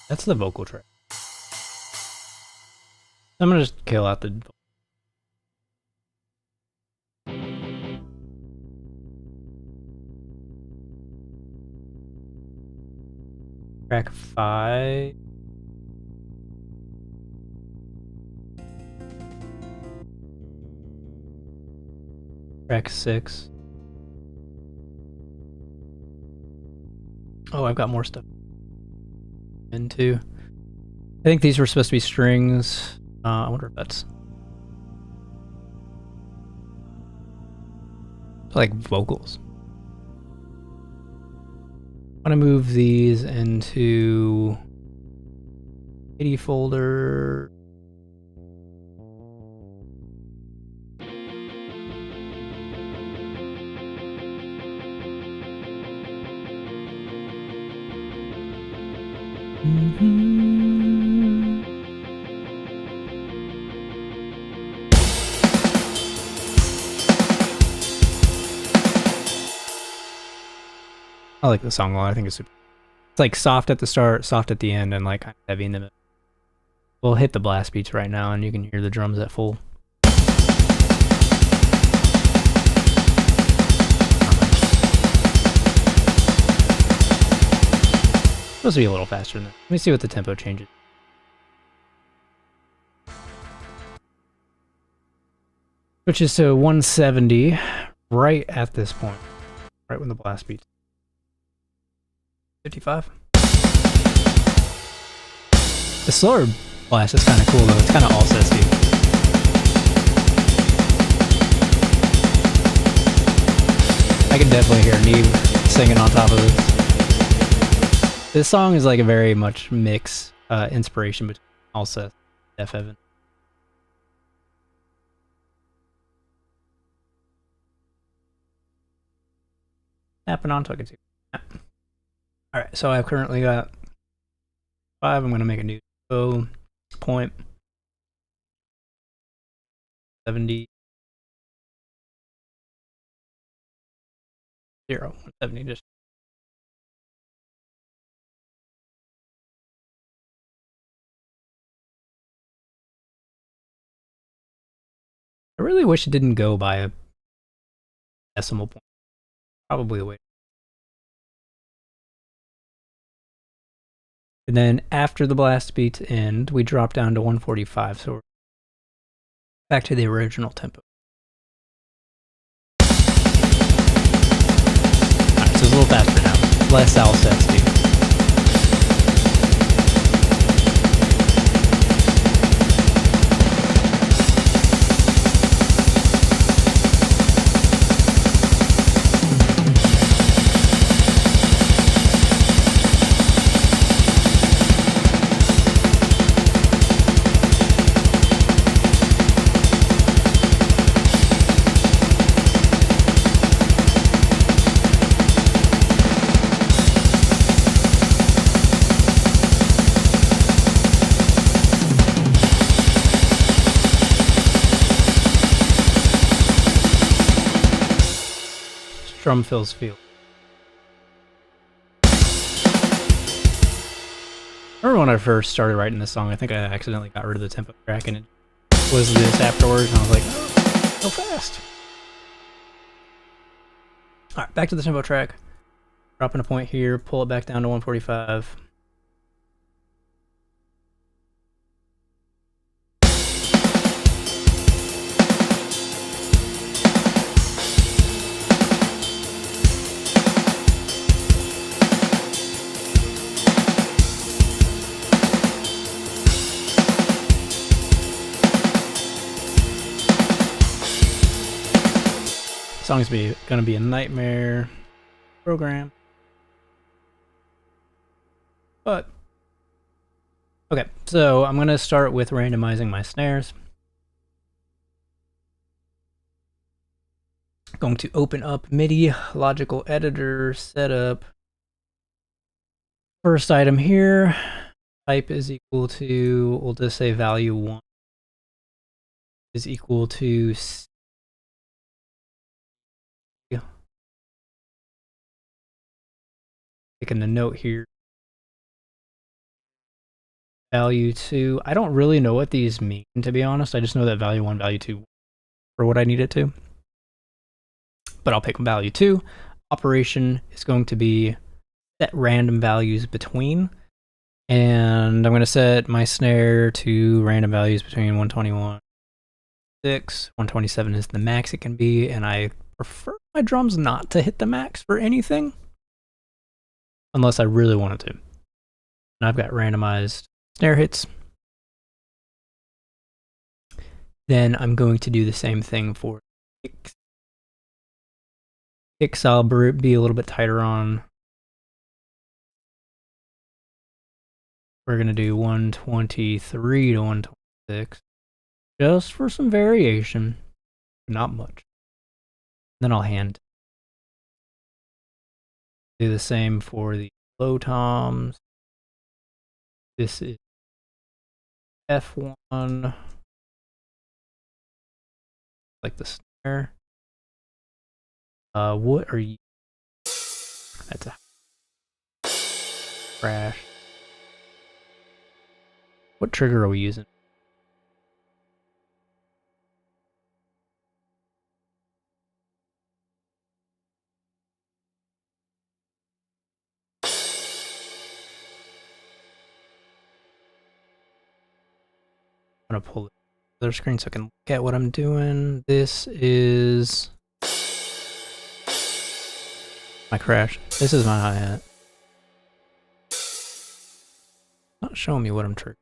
That's the vocal track. I'm gonna just kill out the... Track 5. Track 6. Oh, I've got more stuff. Into. I think these were supposed to be strings. I wonder if that's like vocals. I'm gonna move these into MIDI folder. I like the song a lot. I think it's super. It's like soft at the start, soft at the end, and like kind of heavy in the middle. We'll hit the blast beats right now, and you can hear the drums at full. Supposed to be a little faster than that. Let me see what the tempo changes. Which is to 170 right at this point. Right when the blast beats. 55. The slower blast is kind of cool though. It's kind of all sesty. I can definitely hear Neve singing on top of this. This song is like a very much mix inspiration between Alcest and Def Evan. Snapping onto I can see. Alright, so I've currently got 5. I'm going to make a new point. 70. 0. 170 just. I really wish it didn't go by a decimal point. Probably the way. And then after the blast beats end, we drop down to 145, so we're back to the original tempo. Alright, so it's a little faster now. Less Alcest, dude. Drum fills field. I remember when I first started writing this song, I think I accidentally got rid of the tempo track and it was this afterwards, and I was like, oh, so fast. Alright, back to the tempo track. Dropping a point here, pull it back down to 145. song's gonna be a nightmare program. But okay, so I'm gonna start with randomizing my snares. Going to open up MIDI logical editor setup. First item here, type is equal to, we'll just say value 1 is equal to taking a note here. Value 2, I don't really know what these mean, to be honest. I just know that value 1, value 2 for what I need it to. But I'll pick value 2. Operation is going to be set random values between. And I'm going to set my snare to random values between 121, 6, 127 is the max it can be, and I prefer my drums not to hit the max for anything, unless I really wanted to. And I've got randomized snare hits. Then I'm going to do the same thing for kicks. Kicks I'll be a little bit tighter on. We're going to do 123 to 126, just for some variation, not much. Then I'll hand. Do the same for the low toms. This is F1, like the snare. What are you? That's a crash. What trigger are we using? I'm gonna pull the other screen so I can look at what I'm doing. This is my crash. This is my hi-hat. Not showing me what I'm triggering.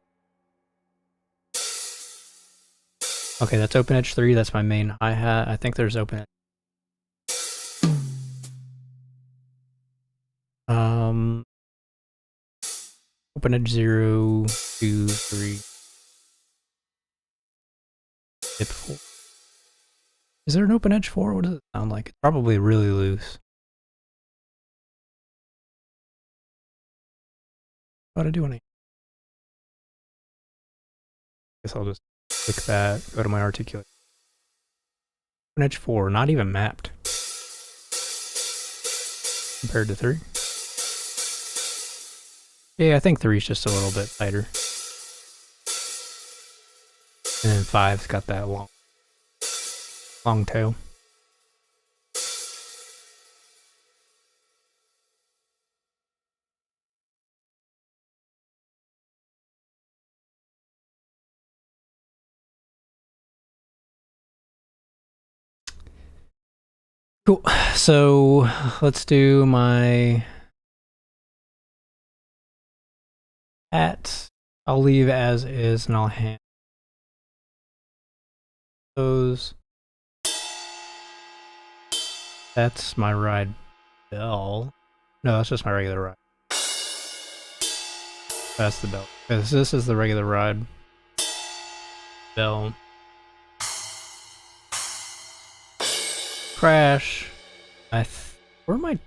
Okay, that's open edge 3. That's my main hi-hat. I think there's open edge. Open edge 0, 2, 3. Hit 4. Is there an open edge 4? What does it sound like? It's probably really loose. What do I do any? Guess I'll just click that, go to my articulate. Open edge 4, not even mapped. Compared to 3. Yeah, I think 3 is just a little bit tighter. And then 5's got that long tail. Cool. So let's do my hat. I'll leave as is and I'll hand those. That's my ride bell. No, that's just my regular ride. That's the bell. This is the regular ride bell. Crash. Where am I?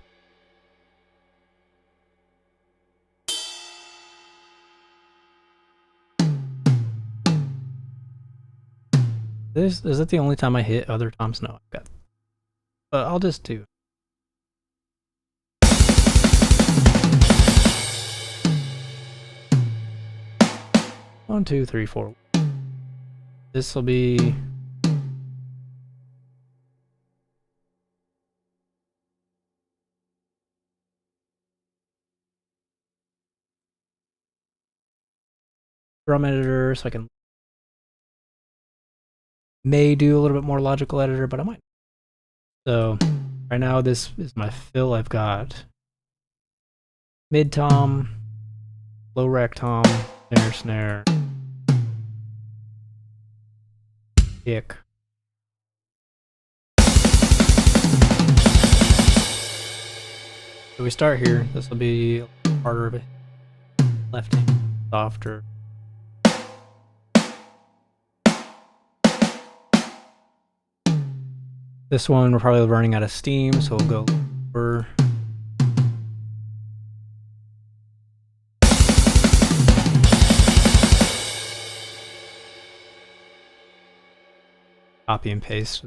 Is that the only time I hit other toms? No, I've got. I'll just do. One, two, three, four. This will be. Drum editor, so I can may do a little bit more logical editor, but I might. So right now this is my fill. I've got mid tom, low rack tom, snare, kick, So we start here. This will be a little harder of a left hand, softer. This one we're probably running out of steam, so we'll go lower. Copy and paste.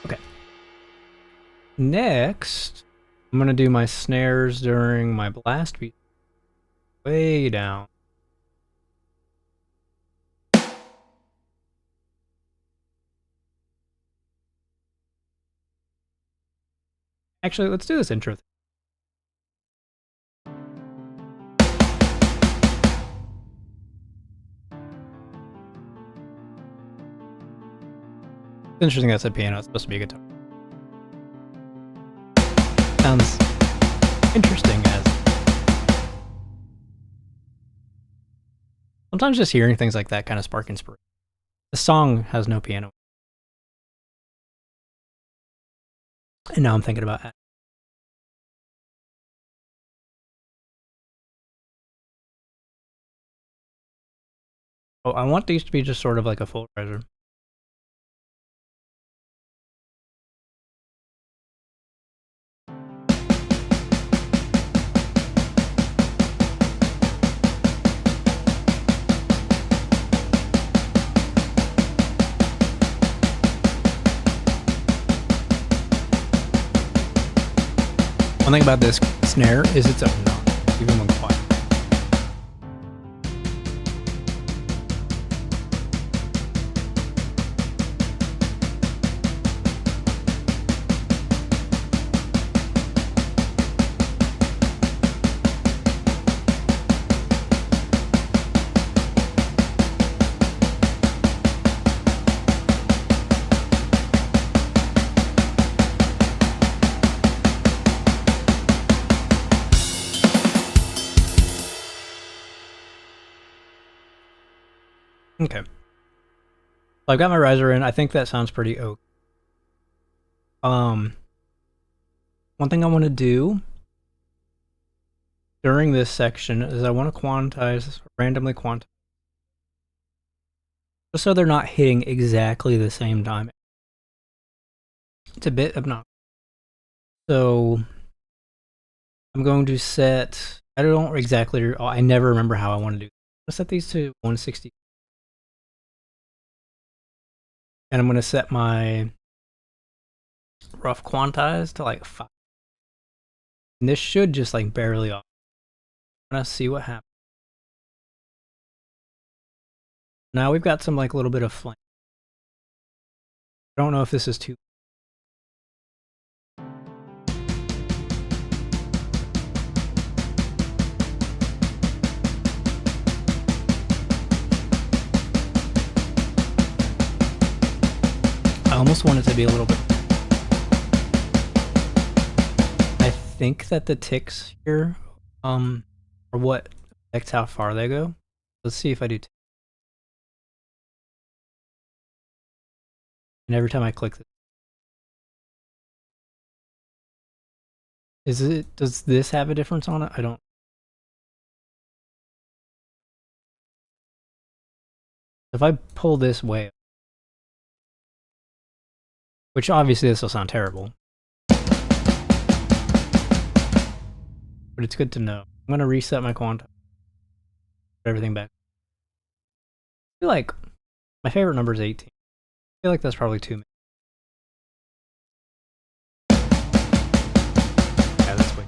Okay. Next, I'm gonna do my snares during my blast beat. Way down. Actually, let's do this intro. It's interesting that said piano. It's supposed to be a guitar. Sounds interesting as. Sometimes just hearing things like that kind of spark inspiration. The song has no piano. And now I'm thinking about it. Oh, I want these to be just sort of like a full riser. One thing about this snare is it's obnoxious, even when quiet. Okay. So I've got my riser in. I think that sounds pretty okay. One thing I want to do during this section is I want to quantize, randomly quantize, just so they're not hitting exactly the same time. It's a bit obnoxious. So I'm going to set, I don't exactly, I never remember how I want to do. I'll set these to 160. And I'm going to set my rough quantize to like 5. And this should just like barely off. I'm going to see what happens. Now we've got some like a little bit of flame. I don't know if this is too. I almost want it to be a little bit. I think that the ticks here are what affects how far they go. Let's see if I do. And every time I click this, does this have a difference on it? I don't. If I pull this way, which obviously this will sound terrible, but it's good to know. I'm going to reset my quantize, put everything back. I feel like my favorite number is 18. I feel like that's probably too many. Yeah, that's way.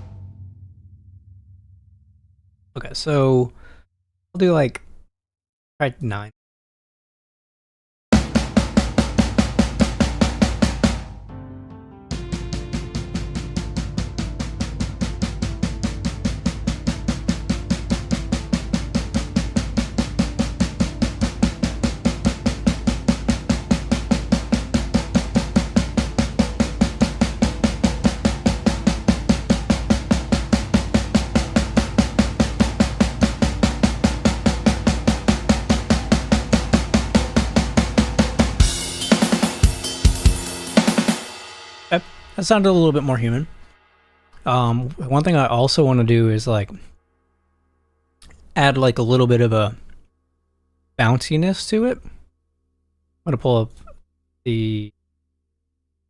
Okay, so I'll do like, try 9. That sounded a little bit more human. One thing I also want to do is like add like a little bit of a bounciness to it. I'm gonna pull up the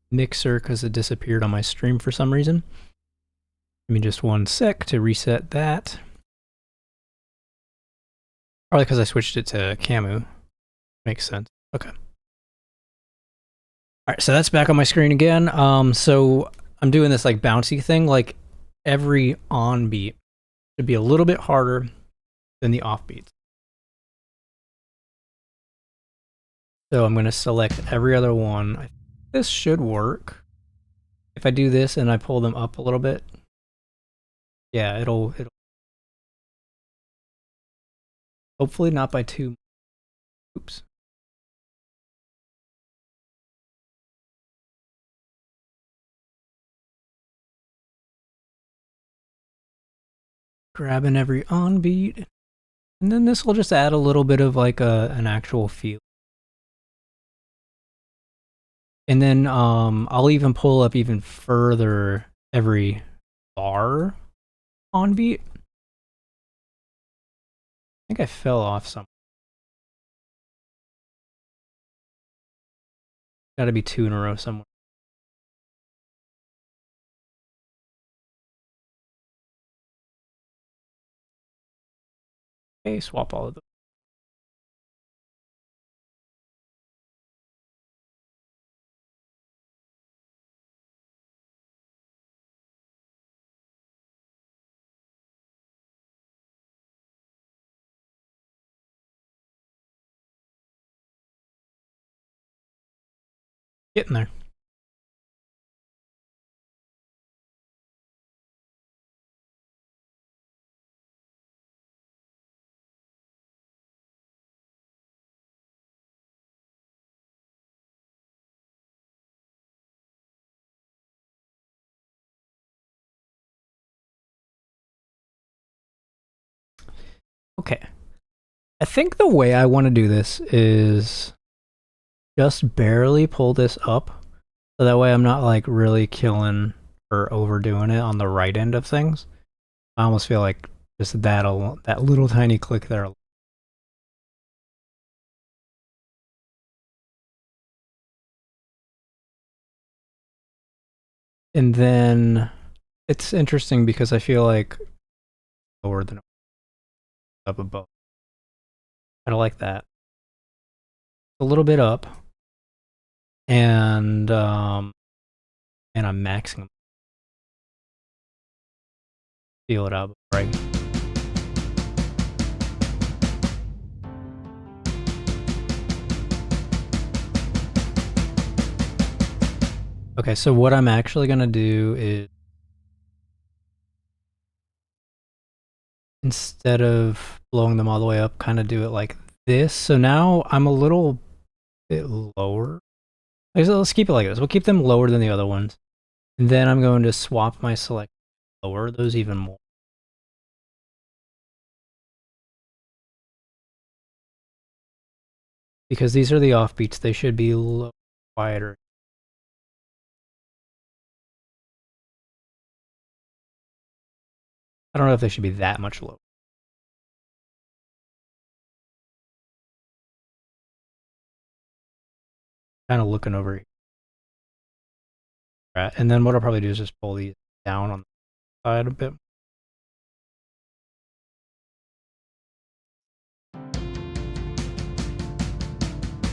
mixer because it disappeared on my stream for some reason. Give me just 1 sec to reset that. Probably because I switched it to Camu. Makes sense. Okay. Alright, so that's back on my screen again. So I'm doing this like bouncy thing, like every on beat should be a little bit harder than the off beats. So I'm gonna select every other one. This should work. If I do this and I pull them up a little bit, yeah, it'll hopefully not by too. Oops. Grabbing every on beat, and then this will just add a little bit of like an actual feel. And then I'll even pull up even further every bar on beat. I think I fell off some. Gotta be 2 in a row somewhere. Okay, swap all of them. Getting there. Okay. I think the way I want to do this is just barely pull this up, so that way I'm not like really killing or overdoing it on the right end of things. I almost feel like just that little tiny click there. And then it's interesting because I feel like lower than up above. I don't like that. A little bit up, and I'm maxing. Feel it out, right? Okay, so what I'm actually gonna do is, instead of blowing them all the way up, kind of do it like this. So now I'm a little bit lower. Let's keep it like this. We'll keep them lower than the other ones. And then I'm going to swap my select, lower those even more. Because these are the offbeats, they should be a little quieter. I don't know if they should be that much lower. Kind of looking over here. Right, and then what I'll probably do is just pull these down on the side a bit.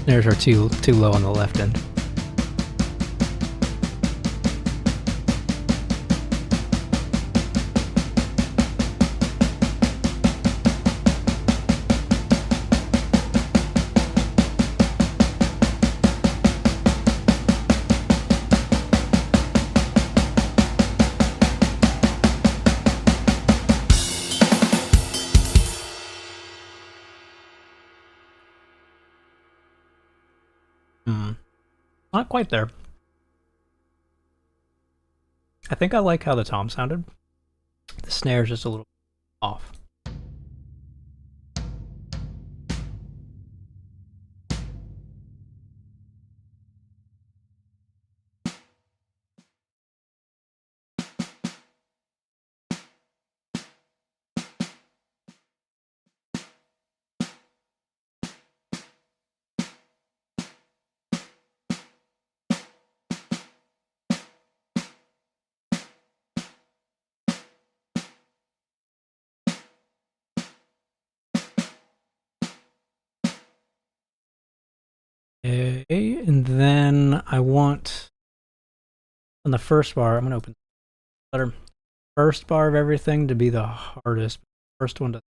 There's our too low on the left end. Not quite there. I think I like how the tom sounded. The snare's just a little off. Okay, and then I want on the first bar, I'm gonna open letter. First bar of everything to be the hardest. First one to a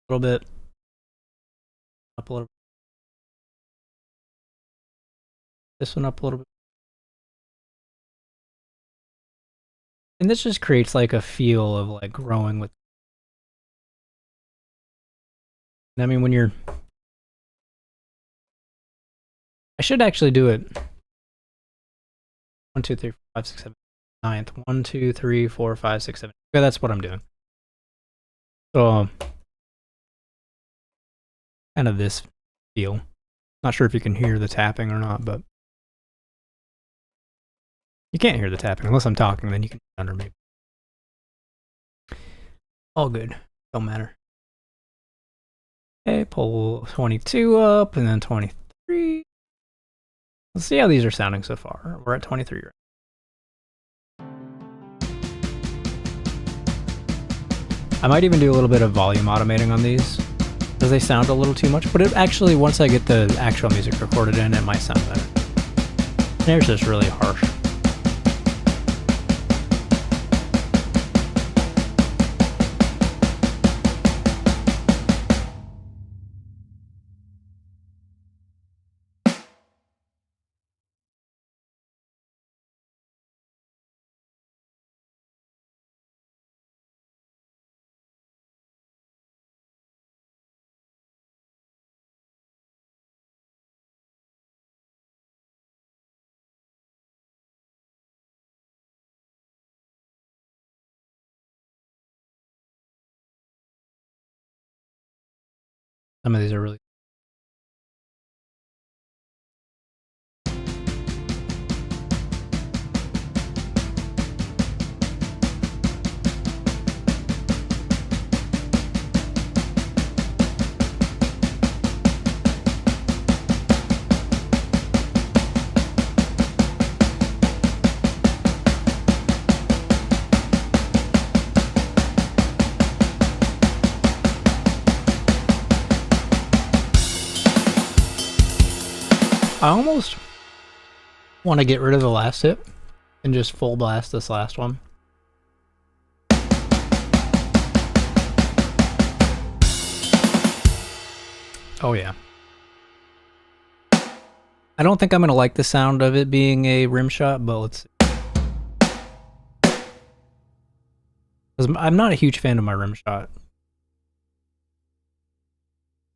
little bit up a little. This one up a little bit. And this just creates like a feel of like growing with. I mean, when you're, I should actually do it. 1, 2, 3, 4, 5, 6, 7, 9th. 1, 2, 3, 4, 5, 6, 7. Okay, that's what I'm doing. So, kind of this feel. Not sure if you can hear the tapping or not, but you can't hear the tapping unless I'm talking. Then you can under me. All good. Don't matter. Okay, pull 22 up and then 23. Let's see how these are sounding so far. We're at 23 right. I might even do a little bit of volume automating on these because they sound a little too much, but it actually, once I get the actual music recorded in, it might sound better. Snare's just really harsh. Some of these are really. I almost want to get rid of the last hit and just full blast this last one. Oh yeah. I don't think I'm going to like the sound of it being a rim shot, but let's see. I'm not a huge fan of my rim shot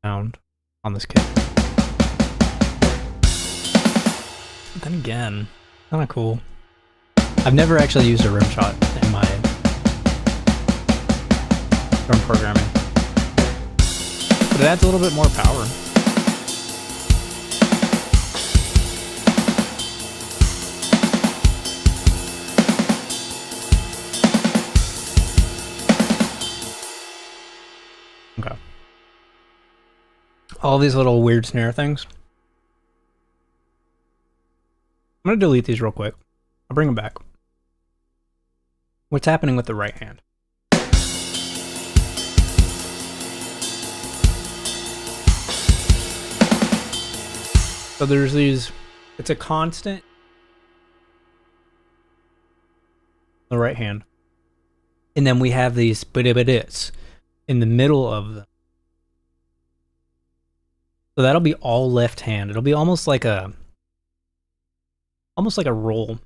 sound on this kit. But then again, kind of cool. I've never actually used a rim shot in my drum programming, but it adds a little bit more power. Okay. All these little weird snare things. I'm going to delete these real quick. I'll bring them back. What's happening with the right hand? So there's these, it's a constant. The right hand. And then we have these bit-bit-its in the middle of them. So that'll be all left hand. It'll be almost like a roll.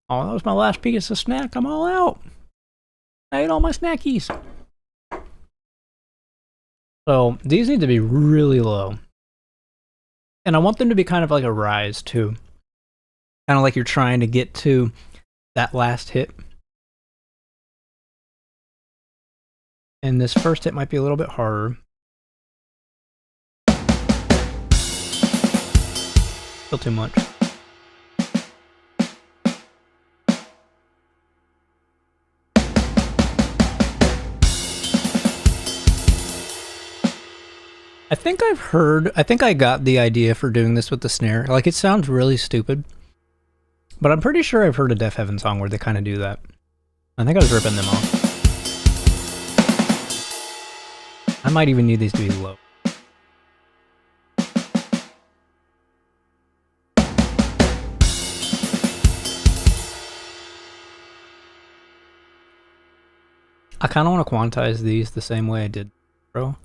Oh, that was my last piece of snack. I'm all out. I ate all my snackies. So these need to be really low. And I want them to be kind of like a rise too. Kind of like you're trying to get to that last hit. And this first hit might be a little bit harder. Still too much. I think I got the idea for doing this with the snare. Like, it sounds really stupid, but I'm pretty sure I've heard a Deaf Heaven song where they kind of do that. I think I was ripping them off. I might even need these to be low. I kind of want to quantize these the same way I did Pro.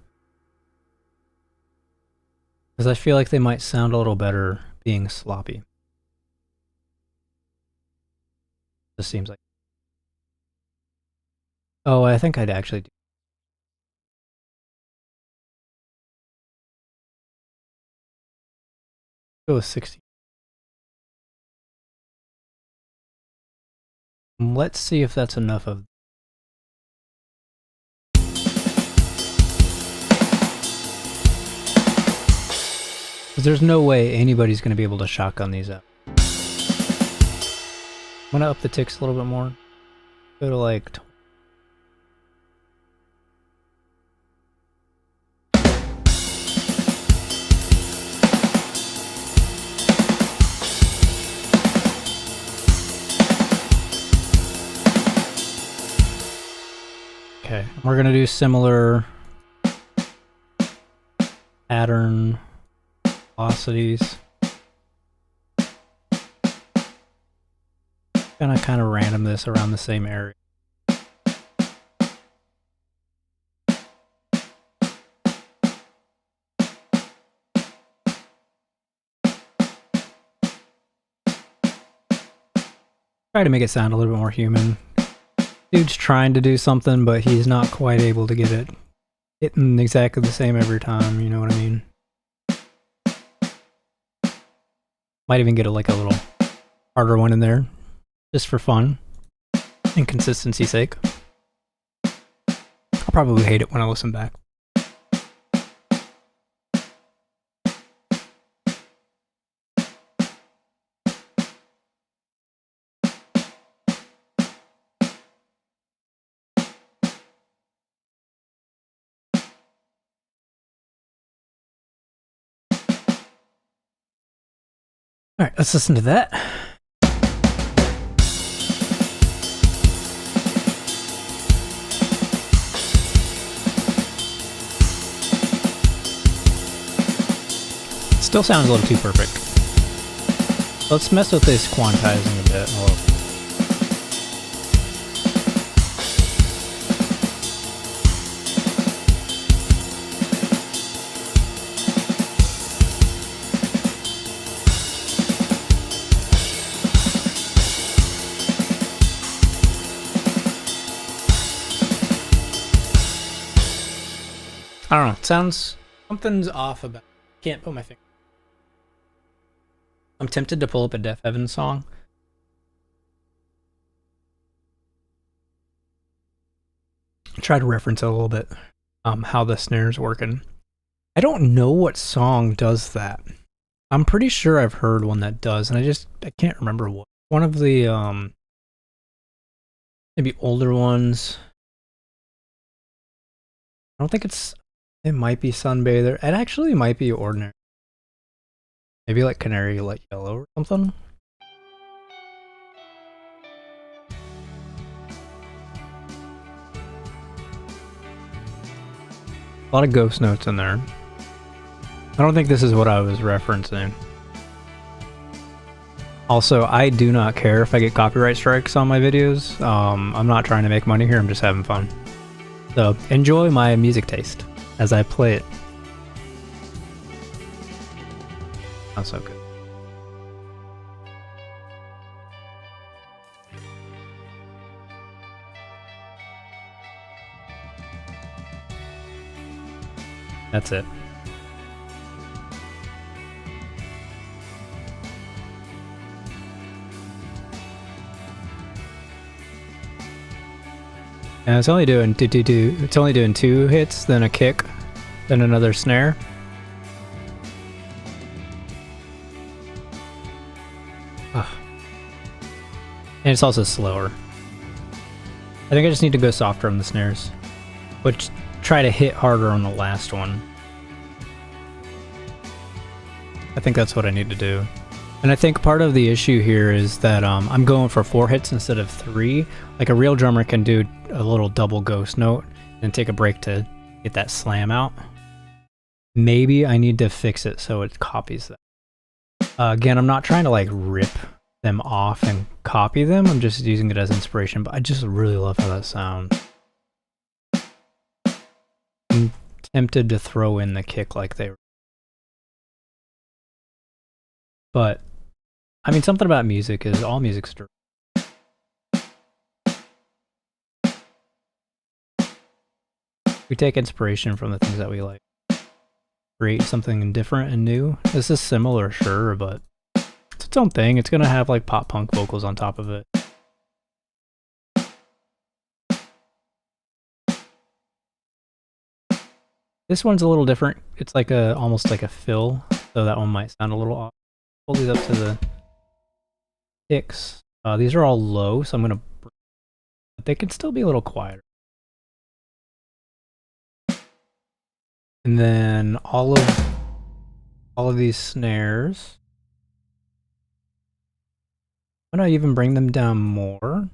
Because I feel like they might sound a little better being sloppy. This seems like... Oh, I think I'd actually do... Go with 60. Let's see if that's enough of... Because there's no way anybody's going to be able to shotgun these up. I'm going to up the ticks a little bit more. Go to like... Okay, we're going to do similar pattern velocities. Gonna kind of random this around the same area. Try to make it sound a little bit more human. Dude's trying to do something, but he's not quite able to get it hitting exactly the same every time, you know what I mean? Might even get like a little harder one in there, just for fun and consistency's sake. I'll probably hate it when I listen back. All right, let's listen to that. Still sounds a little too perfect. Let's mess with this quantizing a bit. I don't know, it sounds... something's off about it. Can't put my finger. I'm tempted to pull up a Def Heaven song. Try to reference it a little bit, how the snare's working. I don't know what song does that. I'm pretty sure I've heard one that does, and I can't remember what. One of the, maybe older ones. I don't think it's... It might be Sunbather. It actually might be Ordinary. Maybe like Canary Light Yellow or something. A lot of ghost notes in there. I don't think this is what I was referencing. Also, I do not care if I get copyright strikes on my videos. I'm not trying to make money here, I'm just having fun. So, enjoy my music taste as I play it. Not so good. That's it. And it's only doing it's only doing 2 hits, then a kick, then another snare. Ugh. And it's also slower. I think I just need to go softer on the snares, which try to hit harder on the last one. I think that's what I need to do. And I think part of the issue here is that I'm going for 4 hits instead of 3. Like a real drummer can do a little double ghost note and take a break to get that slam out. Maybe I need to fix it so it copies that. Again, I'm not trying to like rip them off and copy them. I'm just using it as inspiration, but I just really love how that sounds. I'm tempted to throw in the kick like they were. But, I mean, something about music is all music's direct. We take inspiration from the things that we like. Create something different and new. This is similar, sure, but it's its own thing. It's gonna have like pop punk vocals on top of it. This one's a little different. It's like almost like a fill, so that one might sound a little off. Pull these up to the picks. These are all low, so I'm gonna. But they can still be a little quieter. And then all of these snares. I'm gonna even bring them down more.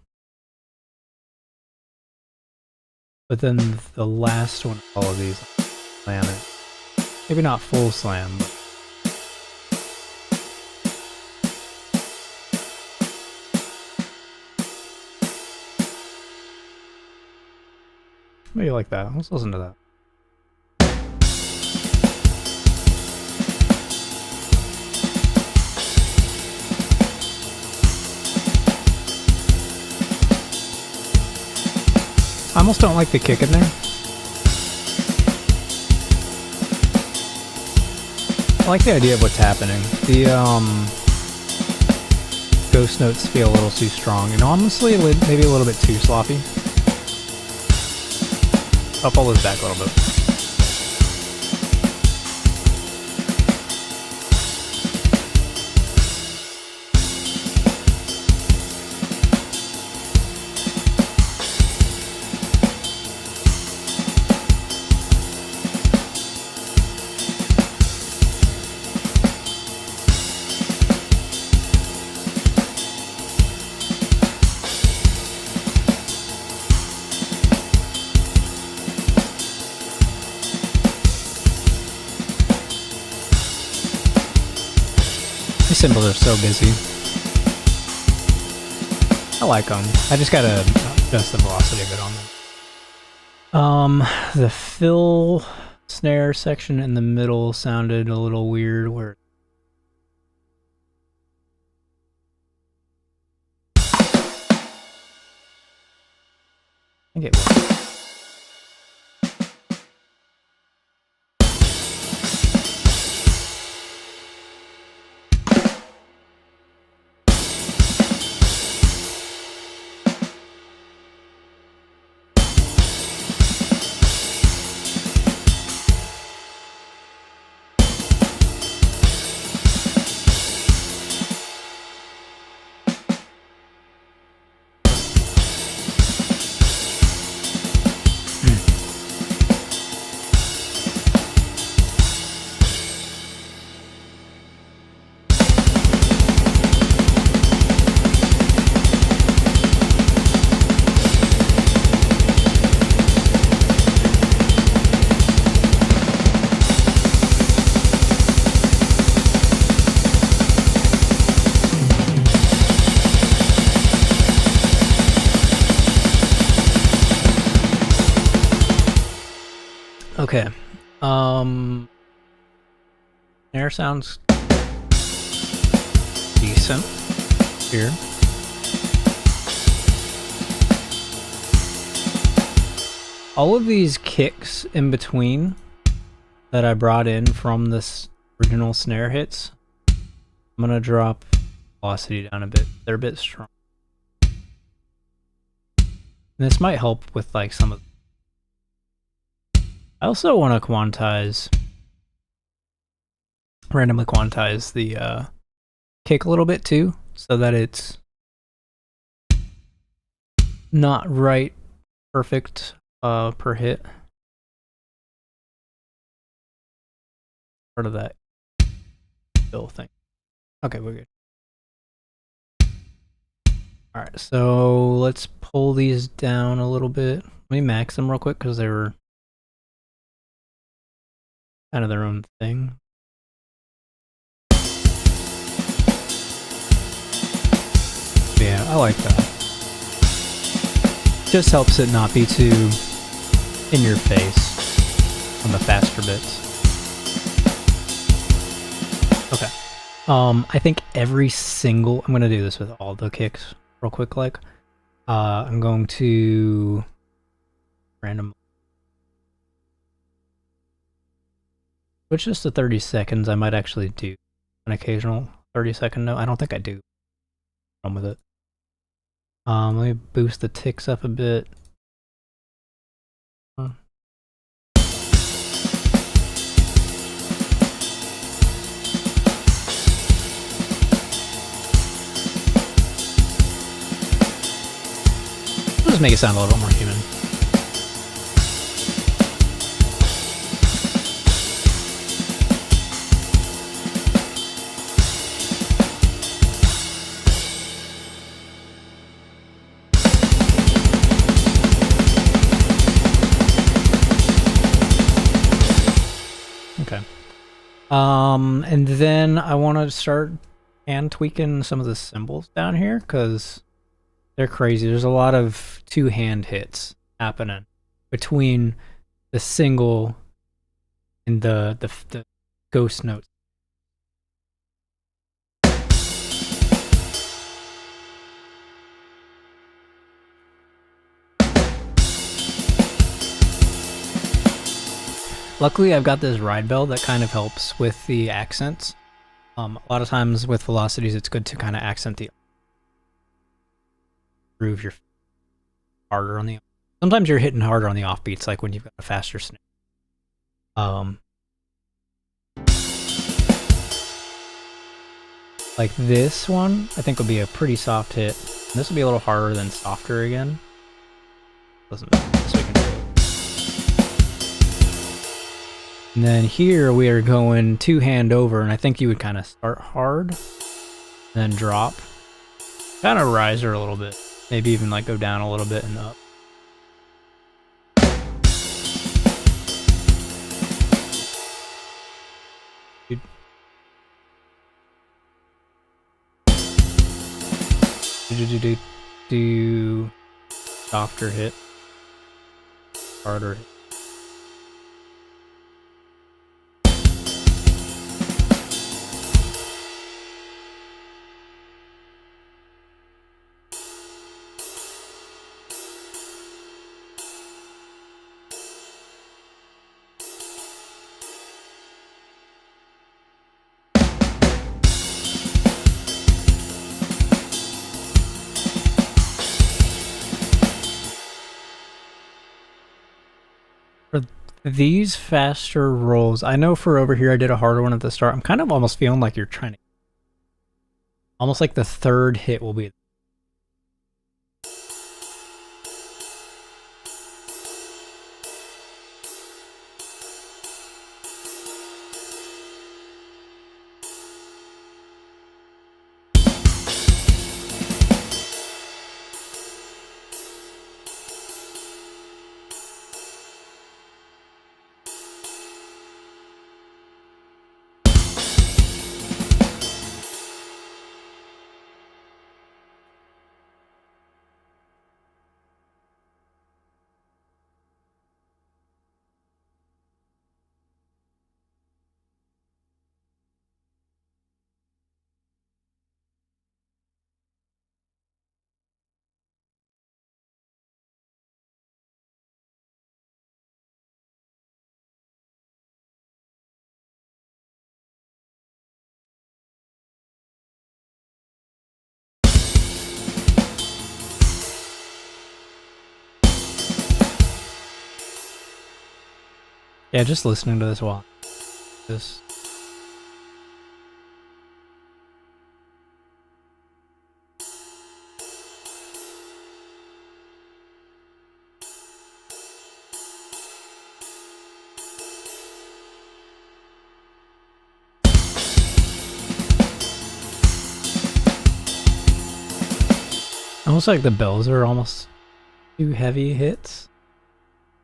But then the last one, all of these, slam it. Maybe not full slam, but maybe like that. Let's listen to that. I almost don't like the kick in there. I like the idea of what's happening. The ghost notes feel a little too strong, and honestly, maybe a little bit too sloppy. I'll pull this back a little bit. These cymbals are so busy. I like them. I just gotta adjust the velocity a bit on them. The fill snare section in the middle sounded a little weird. Where I get one. Okay. Snare sounds decent here. All of these kicks in between that I brought in from this original snare hits, I'm gonna drop velocity down a bit. They're a bit strong. And this might help with like some of. I also want to randomly quantize the kick a little bit too, so that it's not right perfect per hit. Part of that fill thing. Okay, we're good. Alright, so let's pull these down a little bit. Let me max them real quick because they were kind of their own thing. Yeah, I like that. Just helps it not be too in your face on the faster bits. Okay. I think every single... I'm going to do this with all the kicks real quick, like. I'm going to... random... switch this to 30 seconds. I might actually do an occasional 30-second note. I don't think I do. I'm with it. Let me boost the ticks up a bit. Just make it sound a little bit more human. Okay. And then I want to start hand tweaking some of the cymbals down here because they're crazy. There's a lot of two-hand hits happening between the single and the ghost notes. Luckily, I've got this ride bell that kind of helps with the accents. A lot of times with velocities, it's good to kind of accent the groove your harder on the... Sometimes you're hitting harder on the offbeats, like when you've got a faster snare. Like this one, I think will be a pretty soft hit. This will be a little harder than softer again. Listen, this we can do. And then here we are going two-hand over, and I think you would kind of start hard, and then drop. Kind of riser a little bit. Maybe even like go down a little bit and up. Do softer hit, harder hit. For these faster rolls, I know for over here I did a harder one at the start. I'm kind of almost feeling like you're trying to... Almost like the third hit will be... Yeah, just listening to this while... This... Almost like the bells are almost too heavy hits.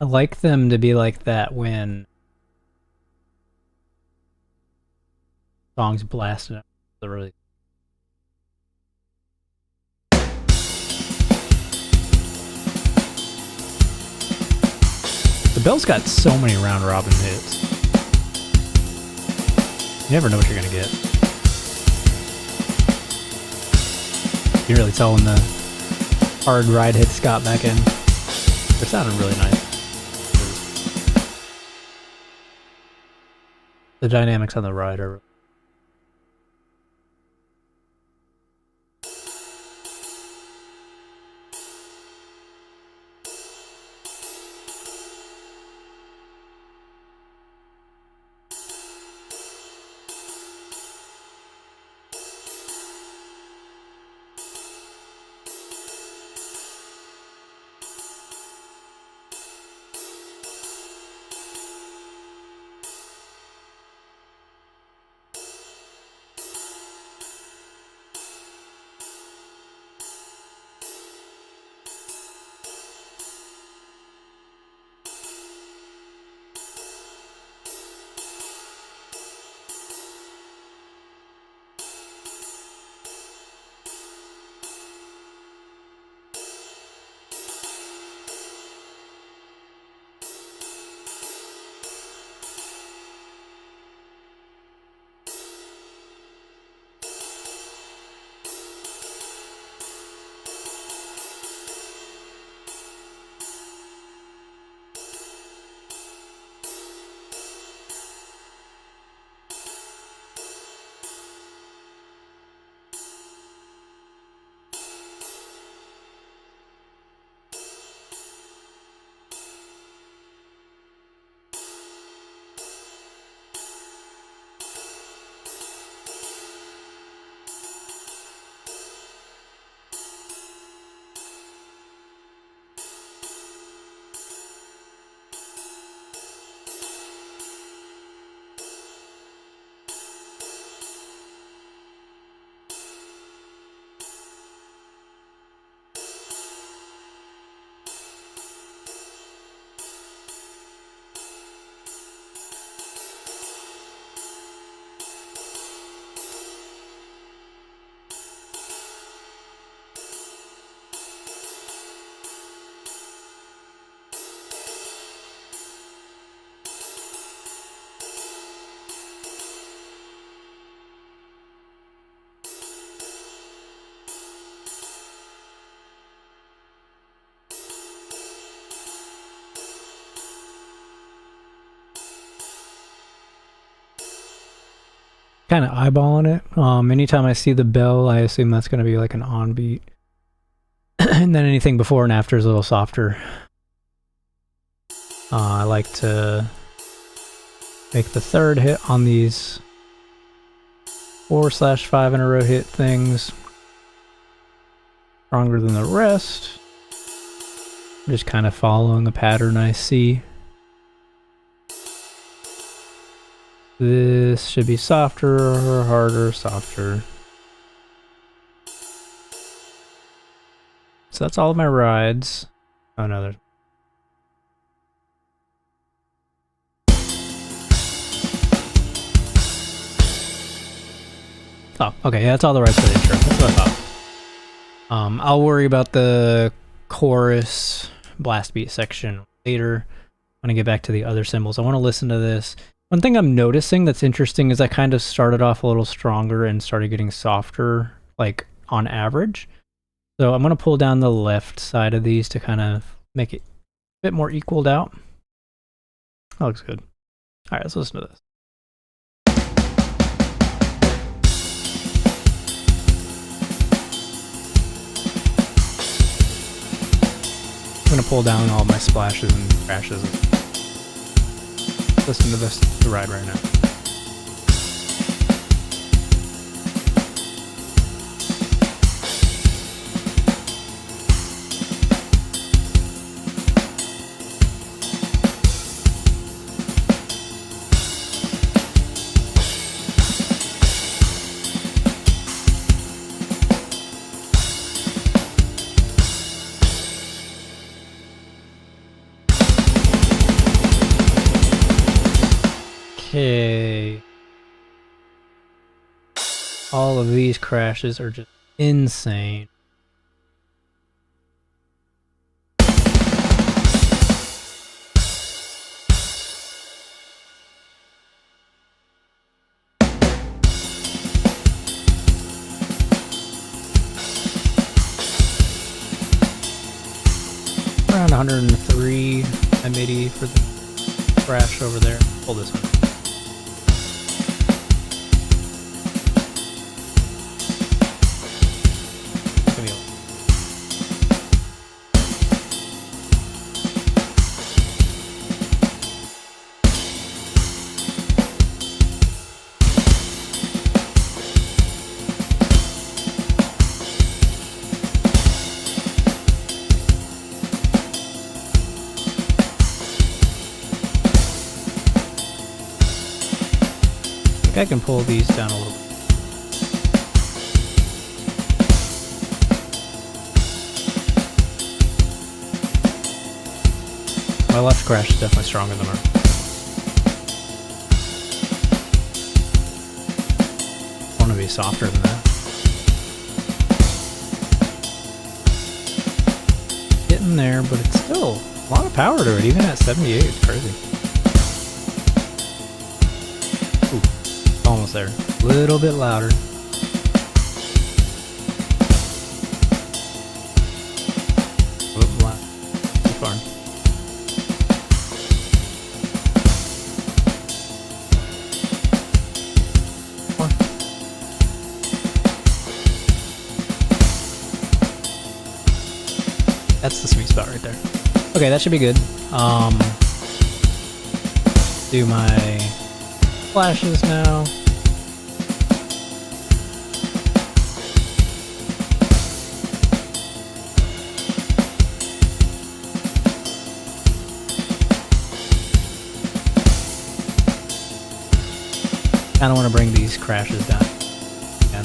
I like them to be like that when songs blasted out. The really. The bell's got so many round robin hits. You never know what you're gonna get. You can really tell when the hard ride hits got back in. They're sounding really nice. The dynamics on the ride are. Kind of eyeballing it. Anytime I see the bell, I assume that's going to be like an on beat. And then anything before and after is a little softer. I like to make the third hit on these 4/5 in a row hit things stronger than the rest. Just kind of following the pattern I see. This should be softer or harder, softer. So that's all of my rides. Oh no, there's... Oh, okay, yeah, that's all the rides for the intro. That's what I thought. I'll worry about the chorus blast beat section later when I get back to the other cymbals. I want to listen to this. One thing I'm noticing that's interesting is I kind of started off a little stronger and started getting softer, like on average. So I'm going to pull down the left side of these to kind of make it a bit more equaled out. That looks good. All right, let's listen to this. I'm going to pull down all my splashes and crashes. Listen to this ride right now. Okay. All of these crashes are just insane. Around 103 MAD for the crash over there. Pull this one. I can pull these down a little bit. My left crash is definitely stronger than our. I want to be softer than that. Getting there, but it's still a lot of power to it, even at 78. It's crazy. Almost there. A little bit louder. Too far. More. That's the sweet spot right there. Okay, that should be good. Do my flashes now. I don't want to bring these crashes down again.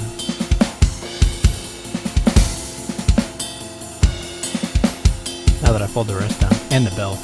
Now that I pulled the rest down and the bell.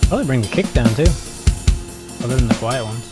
Probably bring the kick down too, other than the quiet ones.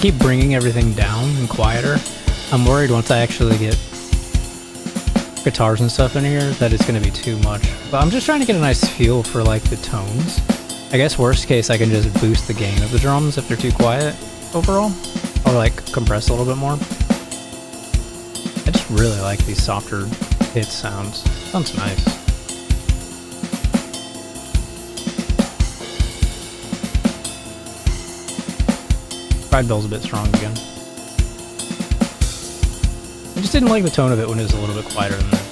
Keep bringing everything down and quieter, I'm worried once I actually get guitars and stuff in here that it's going to be too much. But I'm just trying to get a nice feel for like the tones. I guess worst case I can just boost the gain of the drums if they're too quiet overall. Or like compress a little bit more. I just really like these softer hit sounds. Sounds nice. Pride Bell's a bit strong again. I just didn't like the tone of it when it was a little bit quieter than that.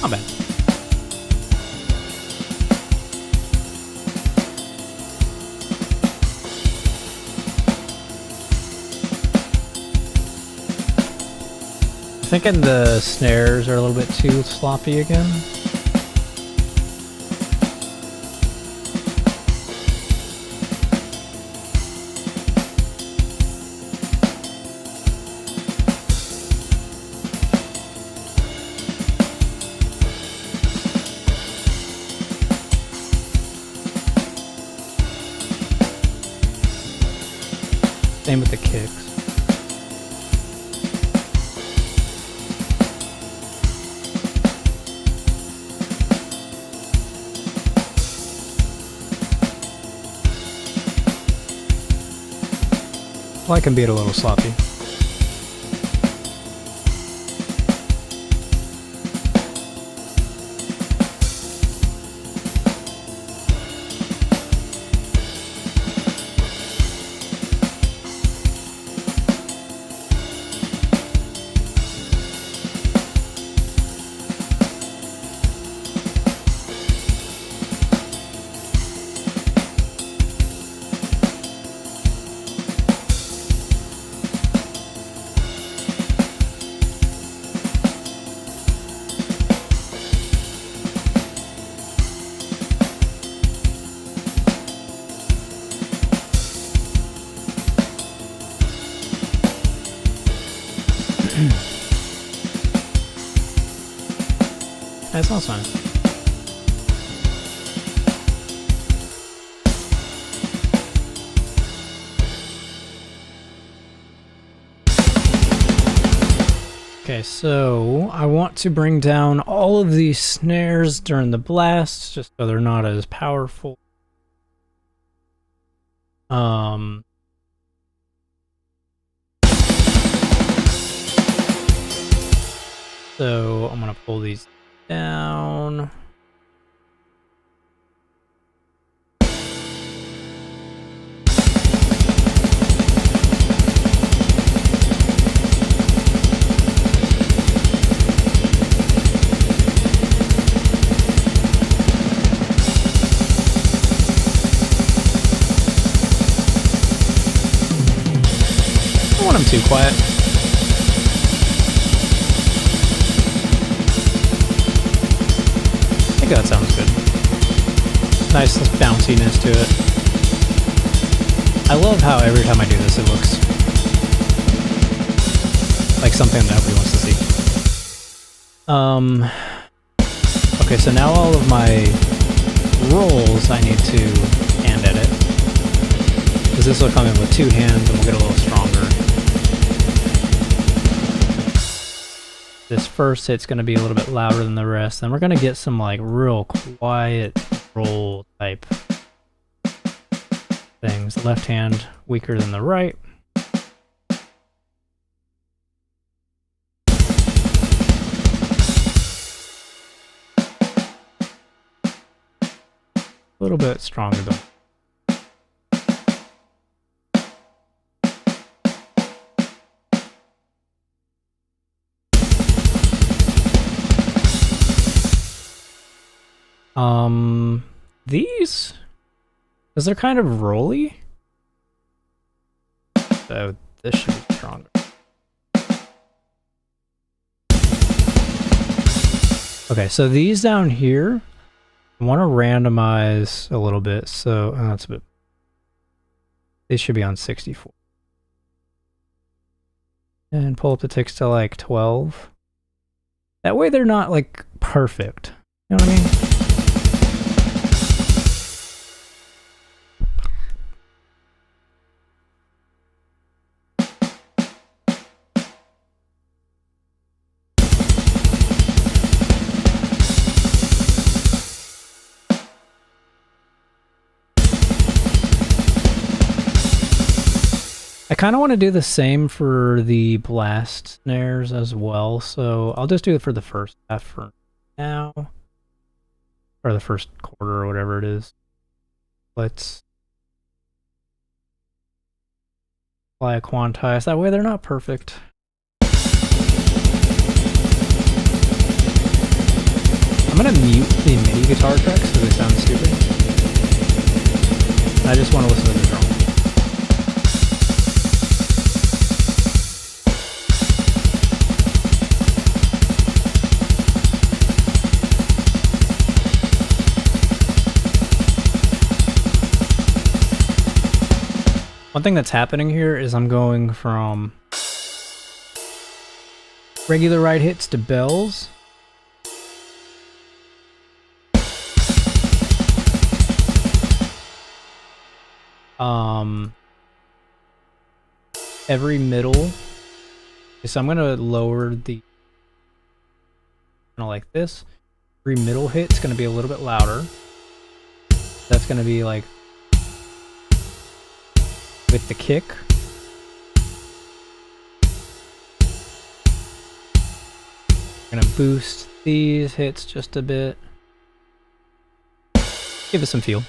Not bad. I'm thinking the snares are a little bit too sloppy again. Same with the kicks. Well, I can be it a little sloppy. That sounds fine. Okay, so I want to bring down all of these snares during the blast, just so they're not as powerful. So I'm gonna pull these down. I don't want them too quiet. That sounds good. Nice bounciness to it. I love how every time I do this it looks like something that nobody wants to see. Okay, so now all of my rolls I need to hand edit. Because this will come in with two hands and we'll get a little stronger. This first hit's going to be a little bit louder than the rest. Then we're going to get some like real quiet roll type things. Left hand weaker than the right. A little bit stronger though. These, because they're kind of rolly, so this should be stronger. Okay, so these down here, I want to randomize a little bit, so that's a bit, these should be on 64. And pull up the ticks to like 12. That way they're not like perfect, you know what I mean? kind of want to do the same for the blast snares as well, so I'll just do it for the first half for now. Or the first quarter or whatever it is. Let's apply a quantize. That way they're not perfect. I'm gonna mute the MIDI guitar tracks because they sound stupid. I just want to listen to the drum. One thing that's happening here is I'm going from regular ride hits to bells. Every middle. So I'm gonna lower the kind of like this. Every middle hit's gonna be a little bit louder. That's gonna be like with the kick. I'm gonna boost these hits just a bit. Give it some feel.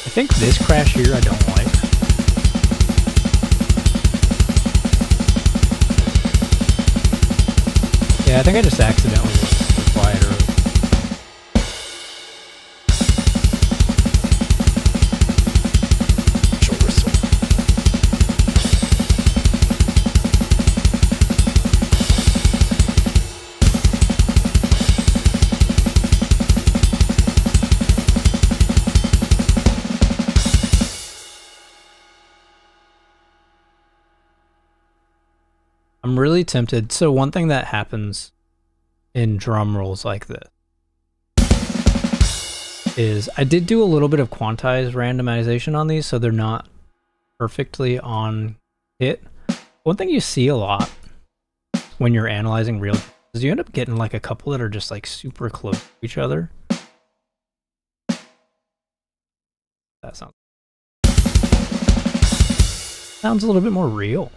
I think this crash here I don't like. Yeah, I think I just accidentally went quieter. I'm really tempted. So one thing that happens in drum rolls like this is I did do a little bit of quantized randomization on these so they're not perfectly on hit. One thing you see a lot when you're analyzing real is you end up getting like a couple that are just like super close to each other. That sounds a little bit more real.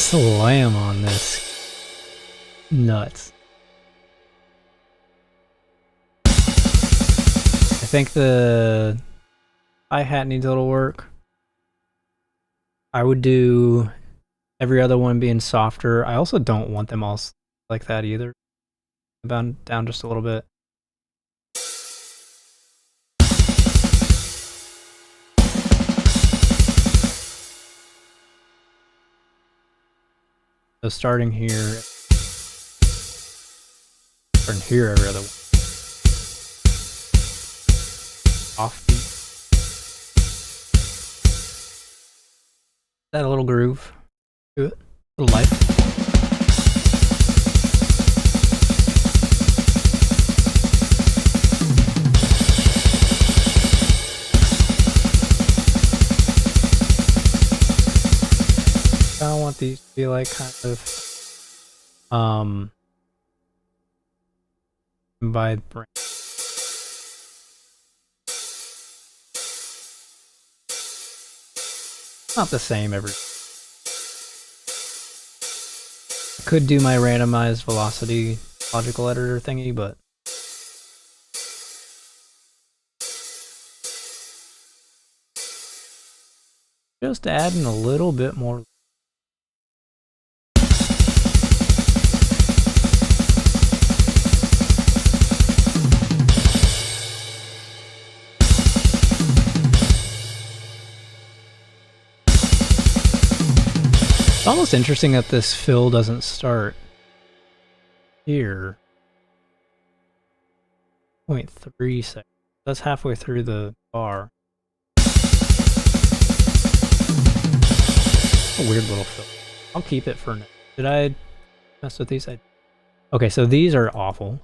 Slam on this. Nuts. I think the hi-hat needs a little work. I would do every other one being softer. I also don't want them all like that either. Down just a little bit. So starting here every other one. Offbeat. That a little groove to it, a little life. I don't want these to be like kind of by brain. Not the same every. I could do my randomized velocity logical editor thingy, but just adding a little bit more. It's almost interesting that this fill doesn't start here. 0.3 seconds. That's halfway through the bar. A weird little fill. I'll keep it for now. Did I mess with these? Okay, so these are awful.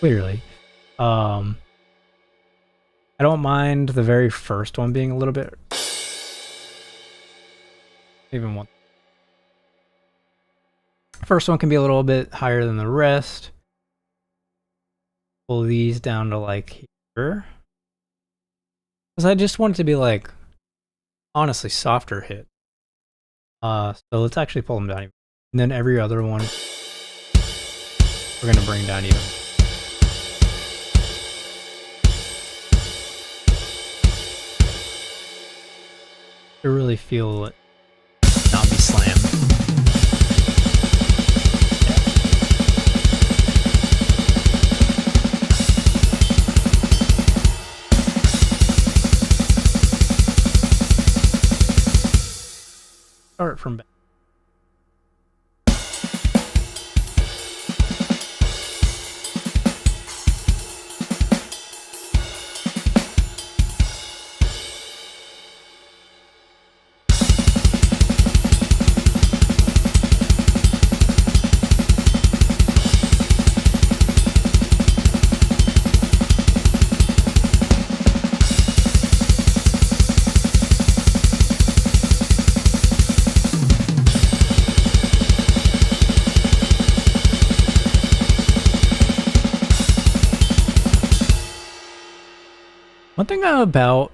Clearly. I don't mind the very first one being a little bit... Even one. First one can be a little bit higher than the rest. Pull these down to like here. Because I just want it to be like, honestly, softer hit. So let's actually pull them down even. And then every other one, we're gonna bring down even. To really feel it not be slammed. Start from back. One thing about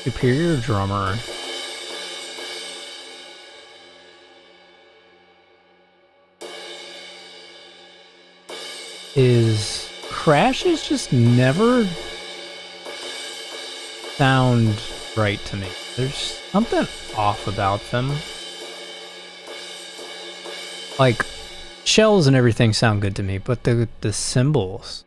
Superior Drummer is crashes just never sound right to me. There's something off about them. Like, shells and everything sound good to me, but the cymbals,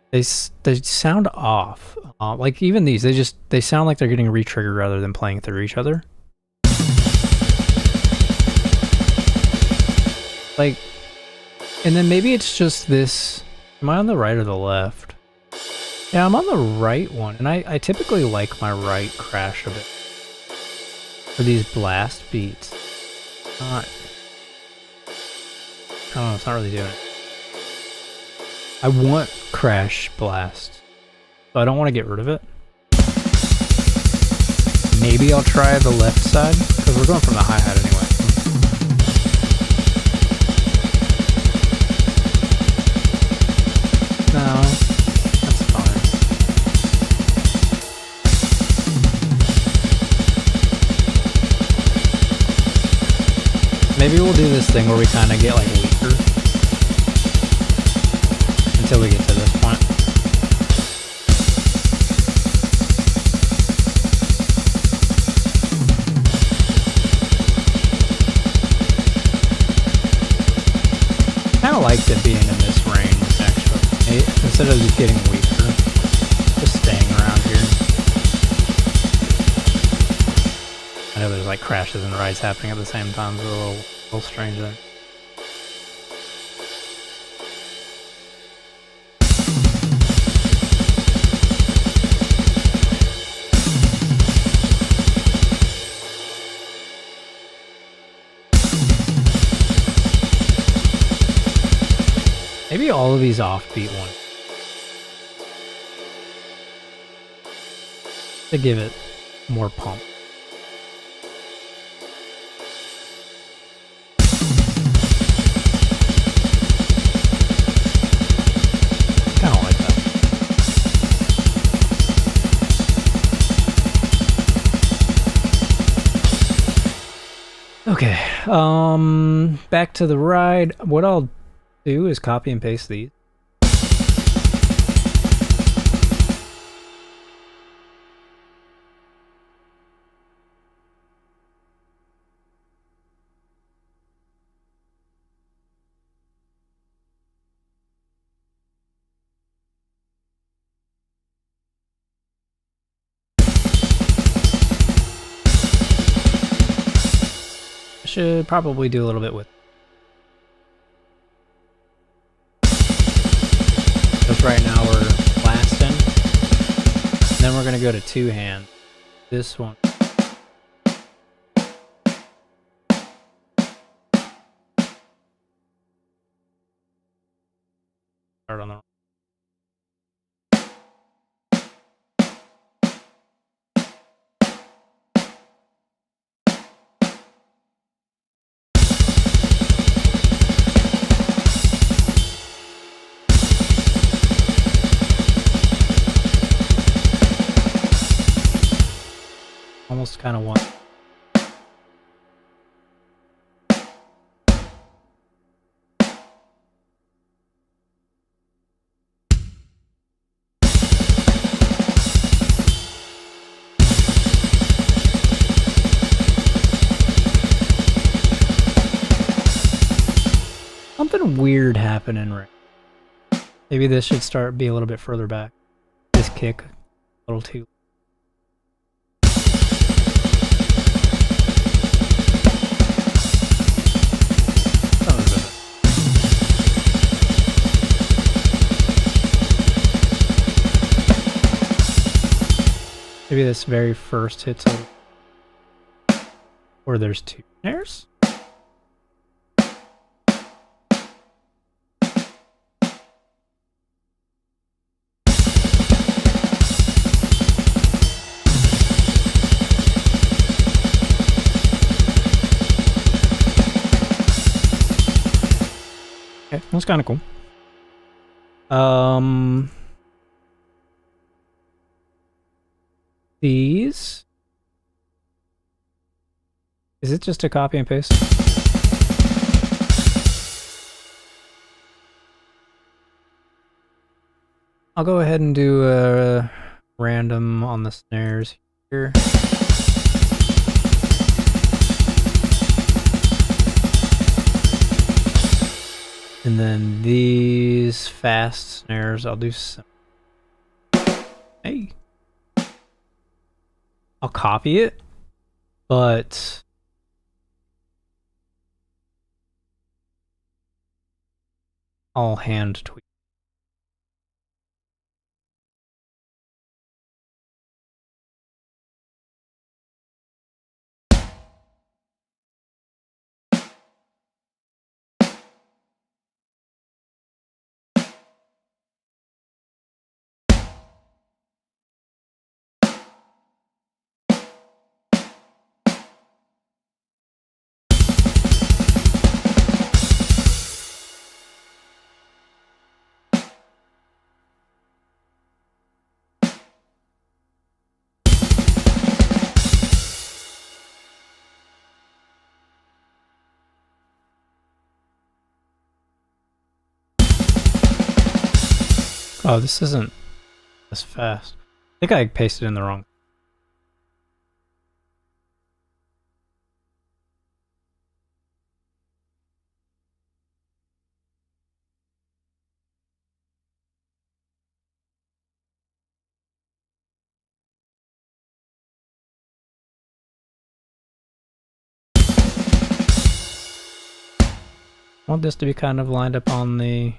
they sound off. Like even these, they sound like they're getting re-triggered rather than playing through each other. Like, and then maybe it's just this. Am I on the right or the left? Yeah, I'm on the right one, and I typically like my right crash a bit. For these blast beats. I don't know, it's not really doing it. I want crash blast, so I don't want to get rid of it. Maybe I'll try the left side, because we're going from the hi-hat anyway. No, that's fine. Maybe we'll do this thing where we kind of get like weaker until we get to this point. Kind of liked it being in this range, actually. Instead of just getting weaker, just staying around here. I know there's like crashes and rides happening at the same time, so a little strange there. Maybe all of these offbeat ones. To give it more pump. Kind of like that. Okay, back to the ride. What I'll do is copy and paste these. I should probably do a little bit with Because right now we're blasting. And then we're going to go to two-hand. This one. Start on the almost kind of one. Something weird happening right. Maybe this should be a little bit further back. This kick, a little too. Maybe this very first hits a... Or there's two snares? Okay, that's kind of cool. These... Is it just a copy and paste? I'll go ahead and do a random on the snares here. And then these fast snares, I'll do some. Hey. I'll copy it, but I'll hand tweak. Oh, this isn't as fast. I think I pasted in the wrong. I want this to be kind of lined up on the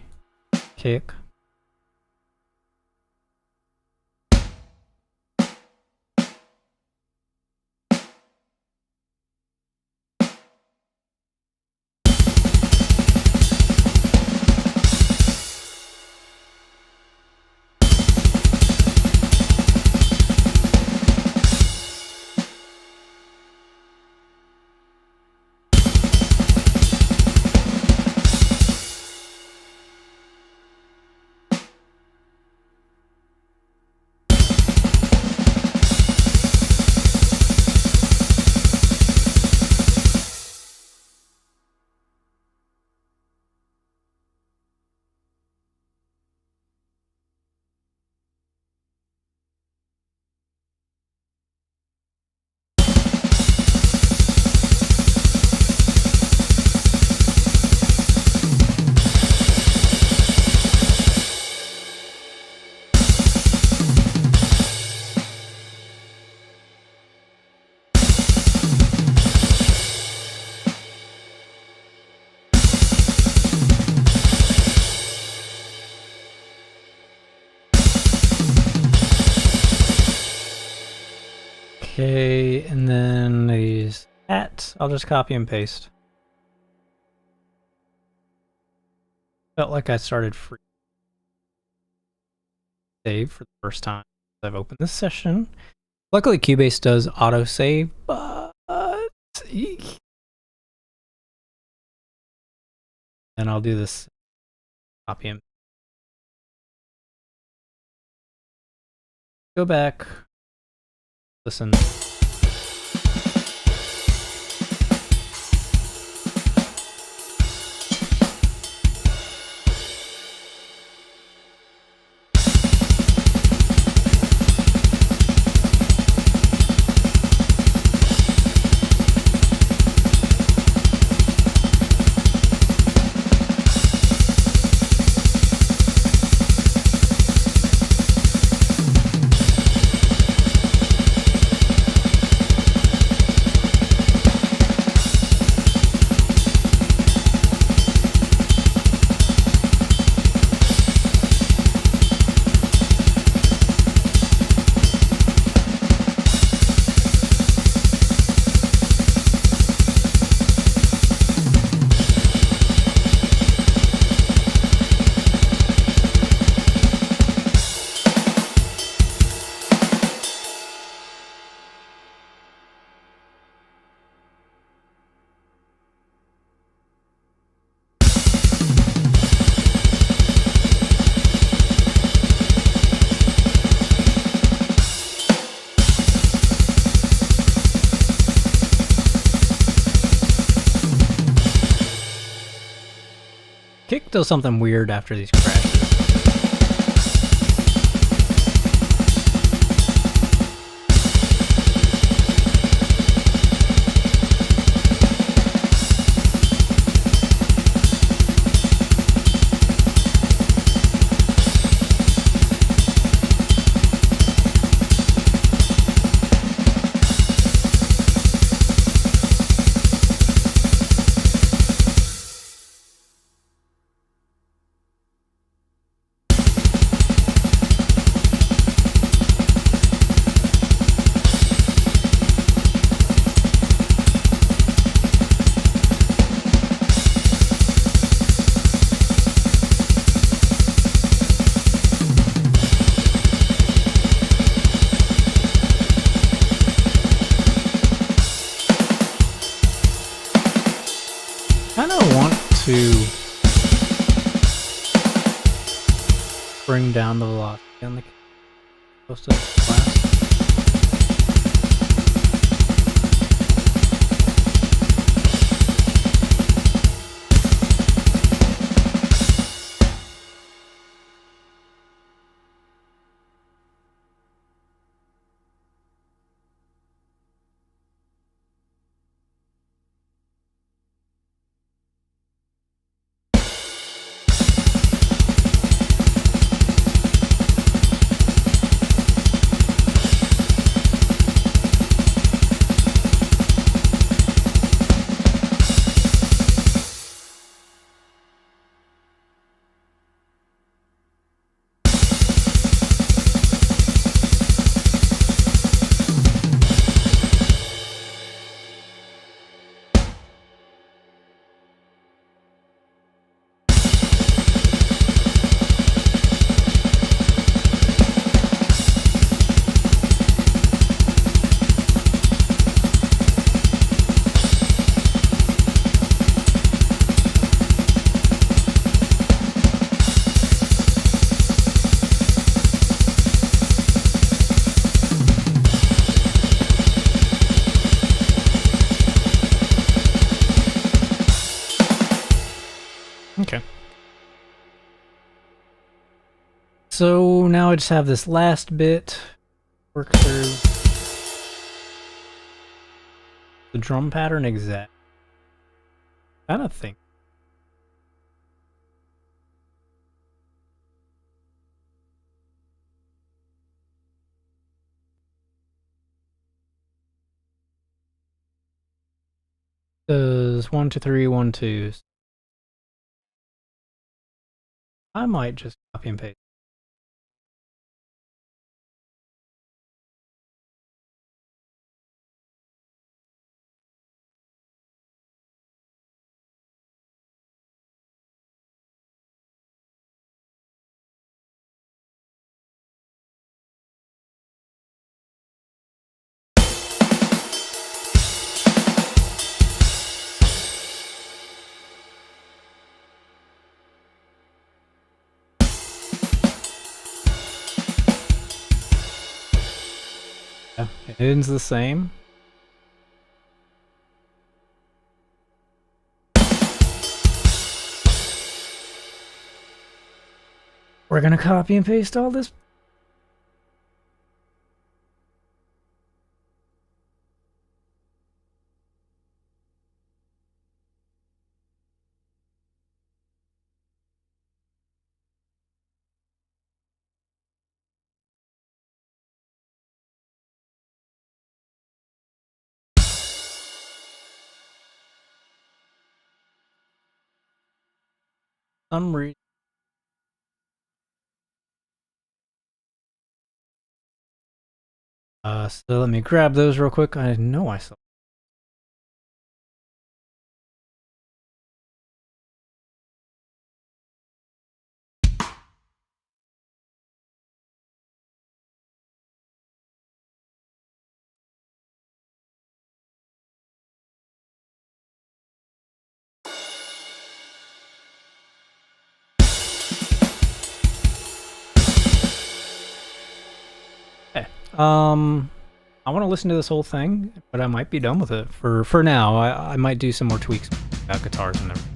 kick. Okay, and then these hats, I'll just copy and paste. Felt like I started free save for the first time I've opened this session. Luckily, Cubase does autosave, but eek. And I'll do this copy and go back, listen. Kick does something weird after these crashes. I kind of want to bring down the velocity on the close to the class. Okay. So now I just have this last bit work through the drum pattern exact. I don't think. Does 1 2 3 1 2. I might just copy and paste. Yeah, hidden's the same. We're gonna copy and paste all this. Some reason. So let me grab those real quick. I know I saw. Okay. I want to listen to this whole thing, but I might be done with it for now. I might do some more tweaks about guitars and everything.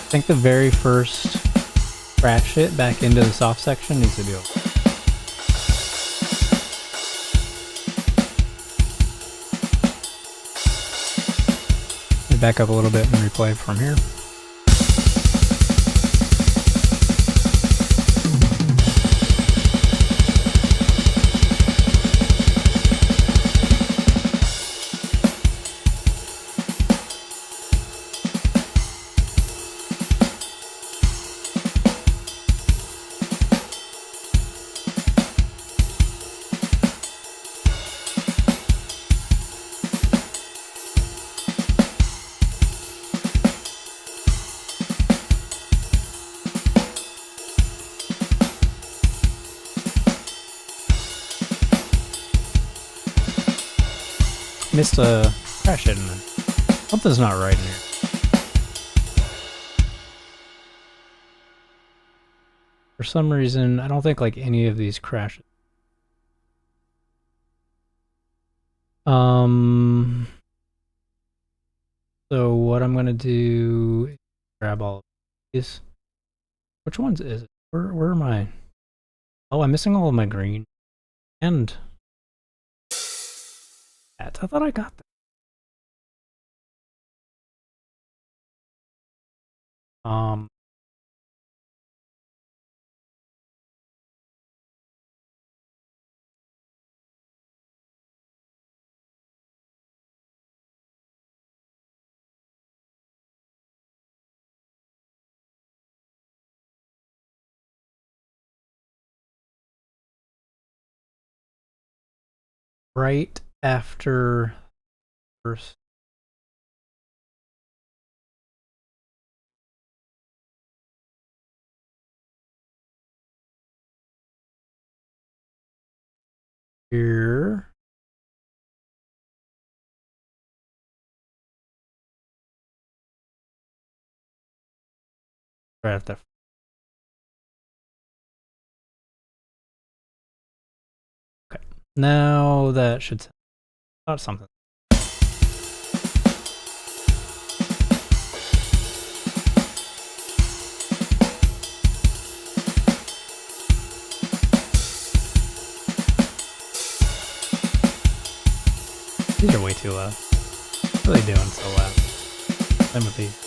I think the very first crash it back into the soft section needs to be over. Back up a little bit and replay from here. Missed a crash hit in there. Something's not right in here. For some reason, I don't think like any of these crashes. So what I'm gonna do is grab all of these. Which ones is it? Where am I? Oh, I'm missing all of my green. And that. I thought I got that. right after first. Here. Right after. Okay. Now that should sound something. These are way too loud. What are they doing so loud? Same with these.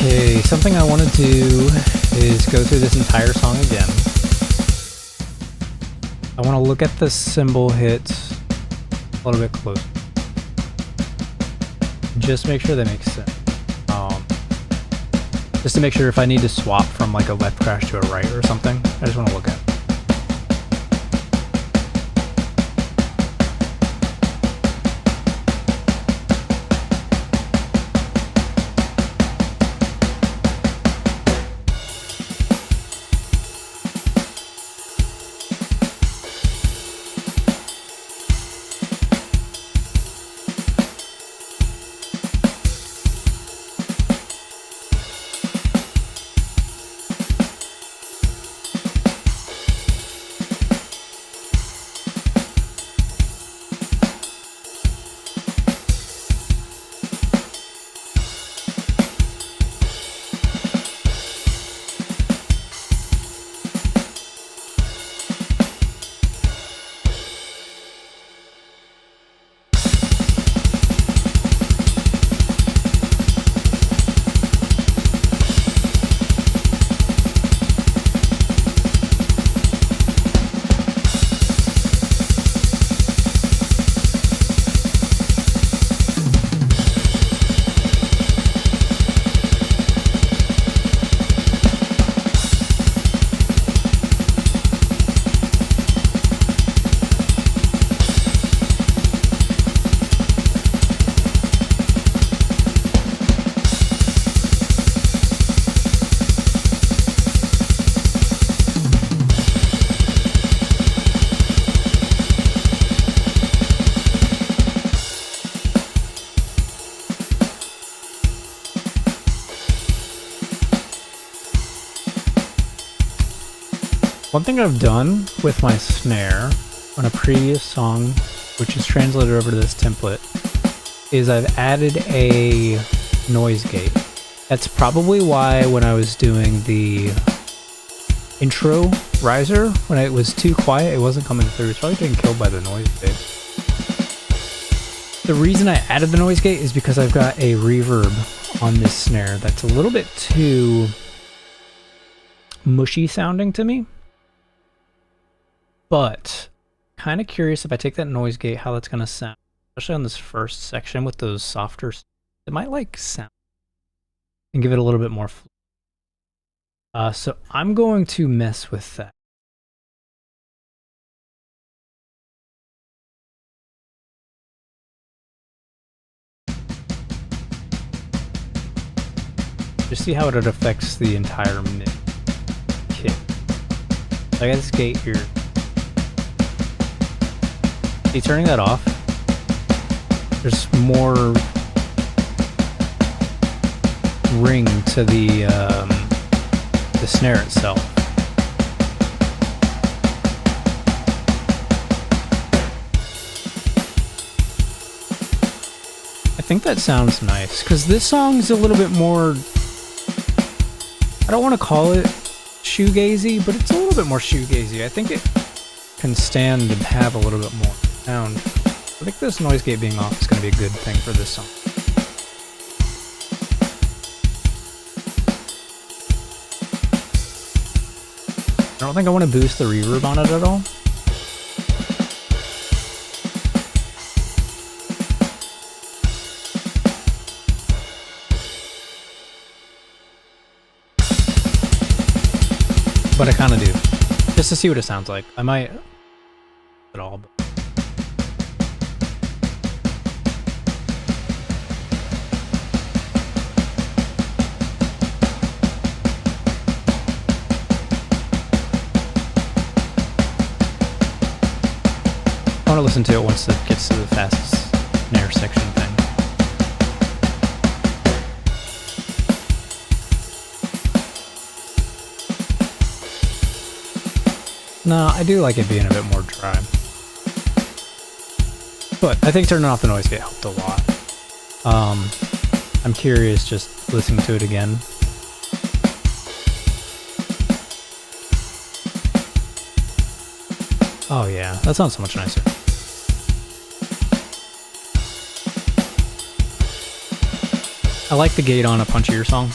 Okay, something I want to do is go through this entire song again. I want to look at the cymbal hits a little bit closer. Just make sure they make sense. Just to make sure if I need to swap from like a left crash to a right or something, I just want to look at it. One thing I've done with my snare on a previous song, which is translated over to this template, is I've added a noise gate. That's probably why when I was doing the intro riser, when it was too quiet, it wasn't coming through. It's probably getting killed by the noise gate. The reason I added the noise gate is because I've got a reverb on this snare that's a little bit too mushy sounding to me. But kind of curious if I take that noise gate, how that's going to sound, especially on this first section with those softer, it might like sound and give it a little bit more flow. So I'm going to mess with that. Just see how it affects the entire mix kit. So I got this gate here. See, turning that off, there's more ring to the snare itself. I think that sounds nice, because this song's a little bit more, I don't want to call it shoegazy, but it's a little bit more shoegazy. I think it can stand and have a little bit more sound. I think this noise gate being off is going to be a good thing for this song. I don't think I want to boost the reverb on it at all. But I kind of do, just to see what it sounds like. I might at all. But I want to listen to it once it gets to the fast snare section thing. No, I do like it being a bit more dry. But I think turning off the noise gate helped a lot. I'm curious just listening to it again. Oh yeah, that sounds so much nicer. I like the gate on a punchier song,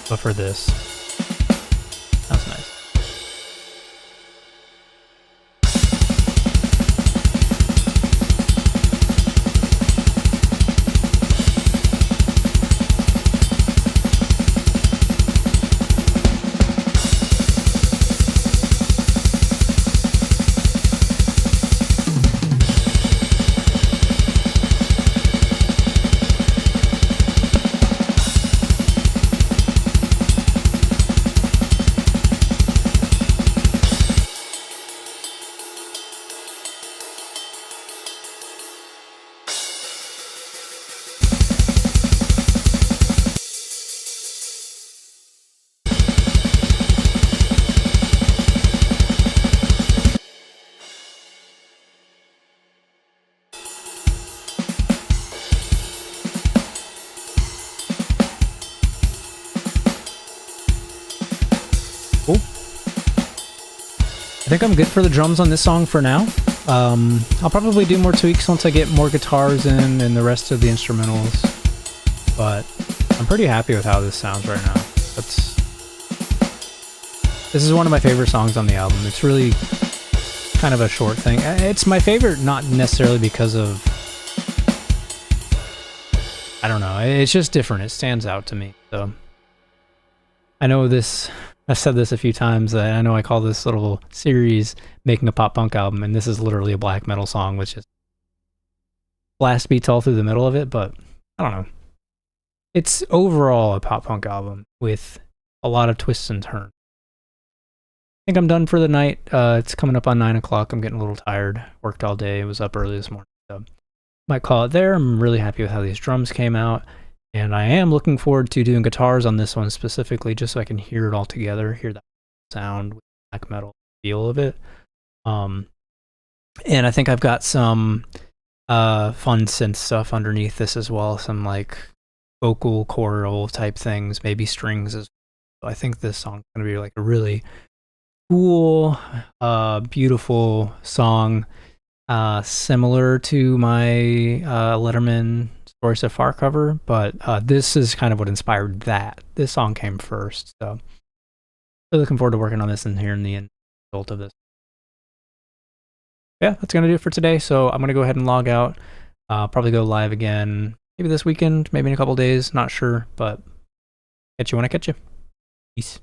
but for this, that's nice. Cool. I think I'm good for the drums on this song for now. I'll probably do more tweaks once I get more guitars in and the rest of the instrumentals. But I'm pretty happy with how this sounds right now. This is one of my favorite songs on the album. It's really kind of a short thing. It's my favorite not necessarily because of, I don't know, it's just different. It stands out to me. So I know this, I've said this a few times. I know I call this little series Making a Pop Punk Album, and this is literally a black metal song with just blast beats all through the middle of it, but I don't know. It's overall a pop punk album with a lot of twists and turns. I think I'm done for the night. It's coming up on 9 o'clock. I'm getting a little tired. Worked all day. Was up early this morning. So might call it there. I'm really happy with how these drums came out. And I am looking forward to doing guitars on this one specifically, just so I can hear it all together, hear that sound with black metal feel of it. And I think I've got some fun synth stuff underneath this as well. Some like vocal choral type things, maybe strings as well. I think this song's going to be like a really cool, beautiful song, similar to my Letterman Story So Far cover, but this is kind of what inspired that. This song came first, so really looking forward to working on this and hearing the end result of this. Yeah, that's going to do it for today, so I'm going to go ahead and log out. Probably go live again, maybe this weekend, maybe in a couple days, not sure, but catch you when I catch you. Peace.